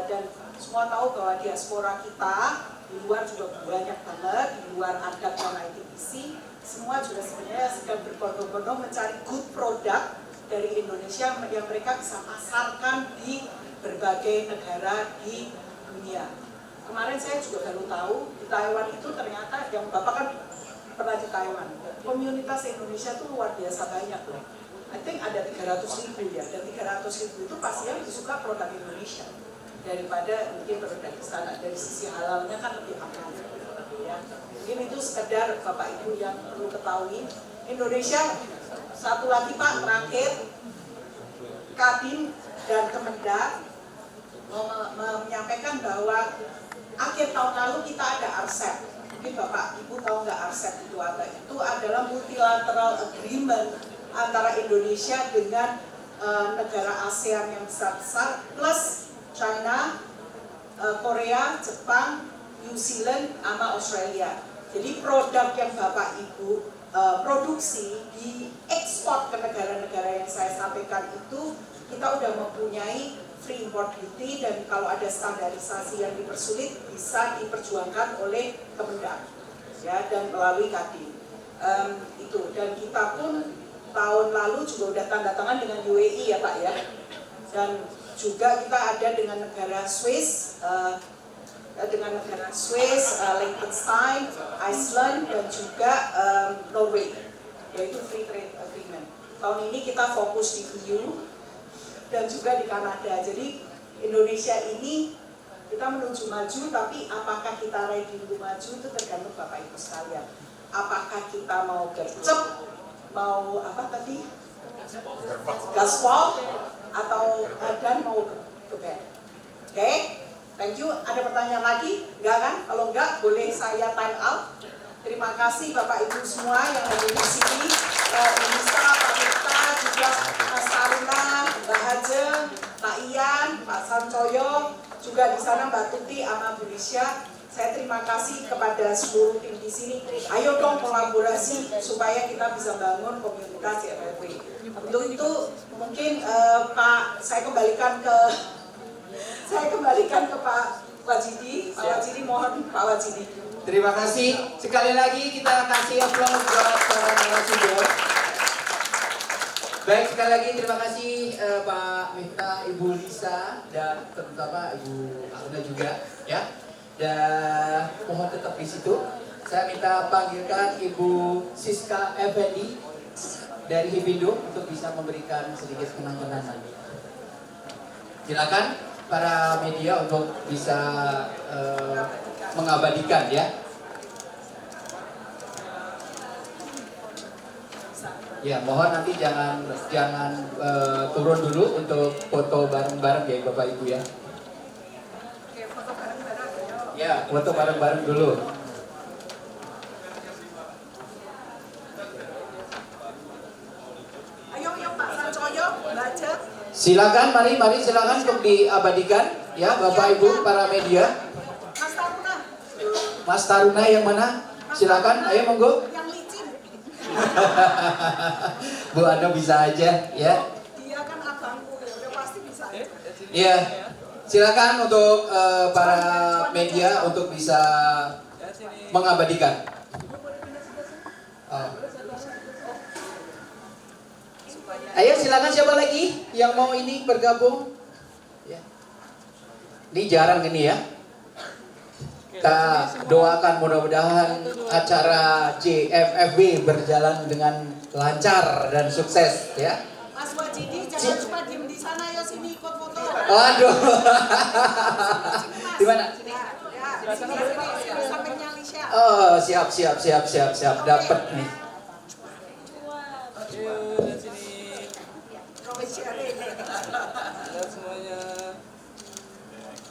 Dan semua tahu bahwa diaspora kita di luar juga banyak banget, di luar adat dan ITBC, semua juga sebenarnya sedang berbondong-bondong mencari good product dari Indonesia yang mereka bisa pasarkan di berbagai negara di dunia. Kemarin saya juga baru tahu di Taiwan itu ternyata, yang Bapak kan pernah di Taiwan, komunitas Indonesia itu luar biasa banyak loh. I think ada 300.000 ya, dan 300.000 itu pasti yang disuka produk Indonesia daripada mungkin produk di sana. Dari sisi halalnya kan lebih aman ya. Mungkin itu sekedar Bapak Ibu yang perlu ketahui. Indonesia, satu lagi Pak, terakhir, Kadin dan Kemendak menyampaikan bahwa akhir tahun lalu kita ada RCEP. Mungkin Bapak Ibu tahu nggak RCEP itu apa? Itu adalah multilateral agreement antara Indonesia dengan negara ASEAN yang besar-besar plus China, Korea, Jepang, New Zealand, sama Australia. Jadi produk yang Bapak Ibu produksi diekspor ke negara-negara yang saya sampaikan itu, kita udah mempunyai free import duty, dan kalau ada standarisasi yang dipersulit bisa diperjuangkan oleh Kemendak ya, dan melalui Kadin. Itu, dan kita pun tahun lalu juga udah tanda tangan dengan UAE ya Pak ya, dan juga kita ada dengan negara Swiss, Liechtenstein, Iceland, dan juga Norway, yaitu free trade agreement. Tahun ini kita fokus di EU dan juga di Kanada. Jadi Indonesia ini kita menuju maju, tapi apakah kita ready untuk maju itu tergantung Bapak Ibu sekalian. Apakah kita mau gercep mau apa tadi? Gaspol atau dan mau ke bed. Oke, thank you. Ada pertanyaan lagi? Enggak kan? Kalau enggak, boleh saya time out. Terima kasih Bapak Ibu semua yang ada di sini. Inisa, Pak Mita, juga Mas Taruna, Mbak Hajeng, Pak Ian, Pak Sancoyo, juga di sana Mbak Tuti, sama Bu Lisya. Saya terima kasih kepada seluruh tim di sini. Ayo dong kolaborasi supaya kita bisa bangun komunitas YFW. Untuk itu mungkin Pak, saya kembalikan ke Pak Wajidi. Pak Wajidi, mohon Pak Wajidi. Terima kasih. Sekali lagi kita kasih aplaus buat para narasumber. Baik, sekali lagi terima kasih Pak Miftah, Ibu Lisa, dan terutama Ibu Aruna juga ya. Dan mohon tetap di situ. Saya minta panggilkan Ibu Siska Effendi dari Hipindo untuk bisa memberikan sedikit kenang-kenangan. Silakan para media untuk bisa mengabadikan ya. Ya, mohon nanti jangan turun dulu untuk foto bareng-bareng ya Bapak Ibu ya. Ya, foto bareng-bareng dulu. Ayo Pak Sancoyo, baca. Silakan, mari silakan untuk diabadikan ya Bapak Ibu para media. Mas Taruna. Mas Taruna yang mana? Silakan, ayo monggo. Yang licin. Bu Ana bisa aja ya. Dia kan abangku, udah pasti bisa. Iya. Silakan untuk para media untuk bisa mengabadikan. Ayo silakan, siapa lagi yang mau ini bergabung? Ya. Ini jarang ini ya. Kita doakan mudah-mudahan acara JFFB berjalan dengan lancar dan sukses ya. Mas Wajidi jangan cuma diem di sana ya, sini ikut foto. Waduh. Di mana? Ya, sini sampingnya Lisya. Oh, siap. Dapat nih.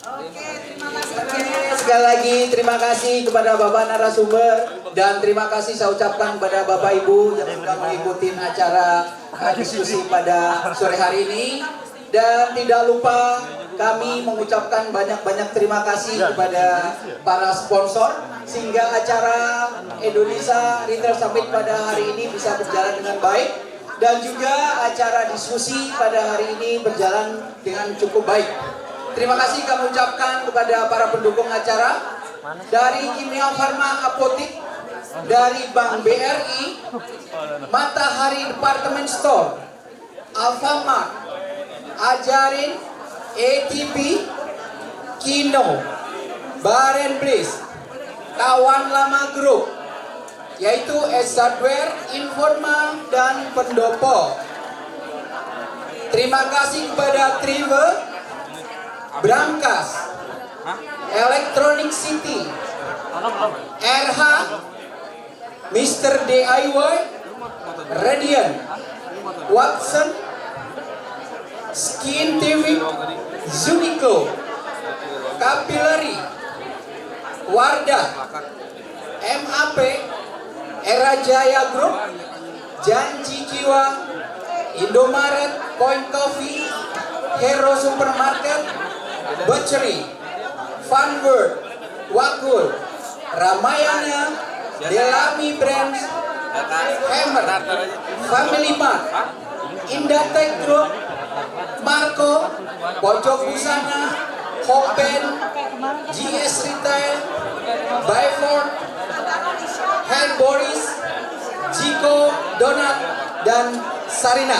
Oke, terima kasih. Sekali lagi terima kasih kepada Bapak narasumber dan terima kasih saya ucapkan kepada Bapak Ibu yang sudah mengikuti acara diskusi pada sore hari ini. Dan tidak lupa kami mengucapkan banyak-banyak terima kasih kepada para sponsor sehingga acara Indonesia Retail Summit pada hari ini bisa berjalan dengan baik dan juga acara diskusi pada hari ini berjalan dengan cukup baik. Terima kasih kami ucapkan kepada para pendukung acara dari Kimia Farma Apotik, dari Bank BRI, Matahari Department Store, Alfamart, Ajarin, ATP, Kino, Baren Bliss, Kawan Lama Group, yaitu S-Hardware, Informa, dan Pendopo. Terima kasih kepada Trive, Brankas, Electronic City, RH, Mr. DIY, Radiant, Watson, Skin TV, Zunico, Capillary, Wardah, MAP, Era Jaya Group, Janji Jiwa, Indomaret, Point Coffee, Hero Supermarket, Butchery, Funword, Wakul, Ramayana, Delami Brands, Hammer, Family Mart, Indatech Group, Marco, Pojok Busana, Hopen, GS Retail, Byford, Hand Boris, Jiko, Donat, dan Sarina.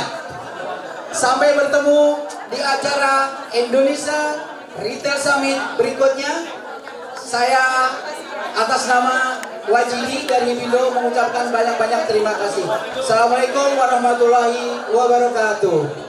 Sampai bertemu di acara Indonesia Retail Summit berikutnya. Saya atas nama Wajidi dari Hipindo mengucapkan banyak-banyak terima kasih. Assalamualaikum warahmatullahi wabarakatuh.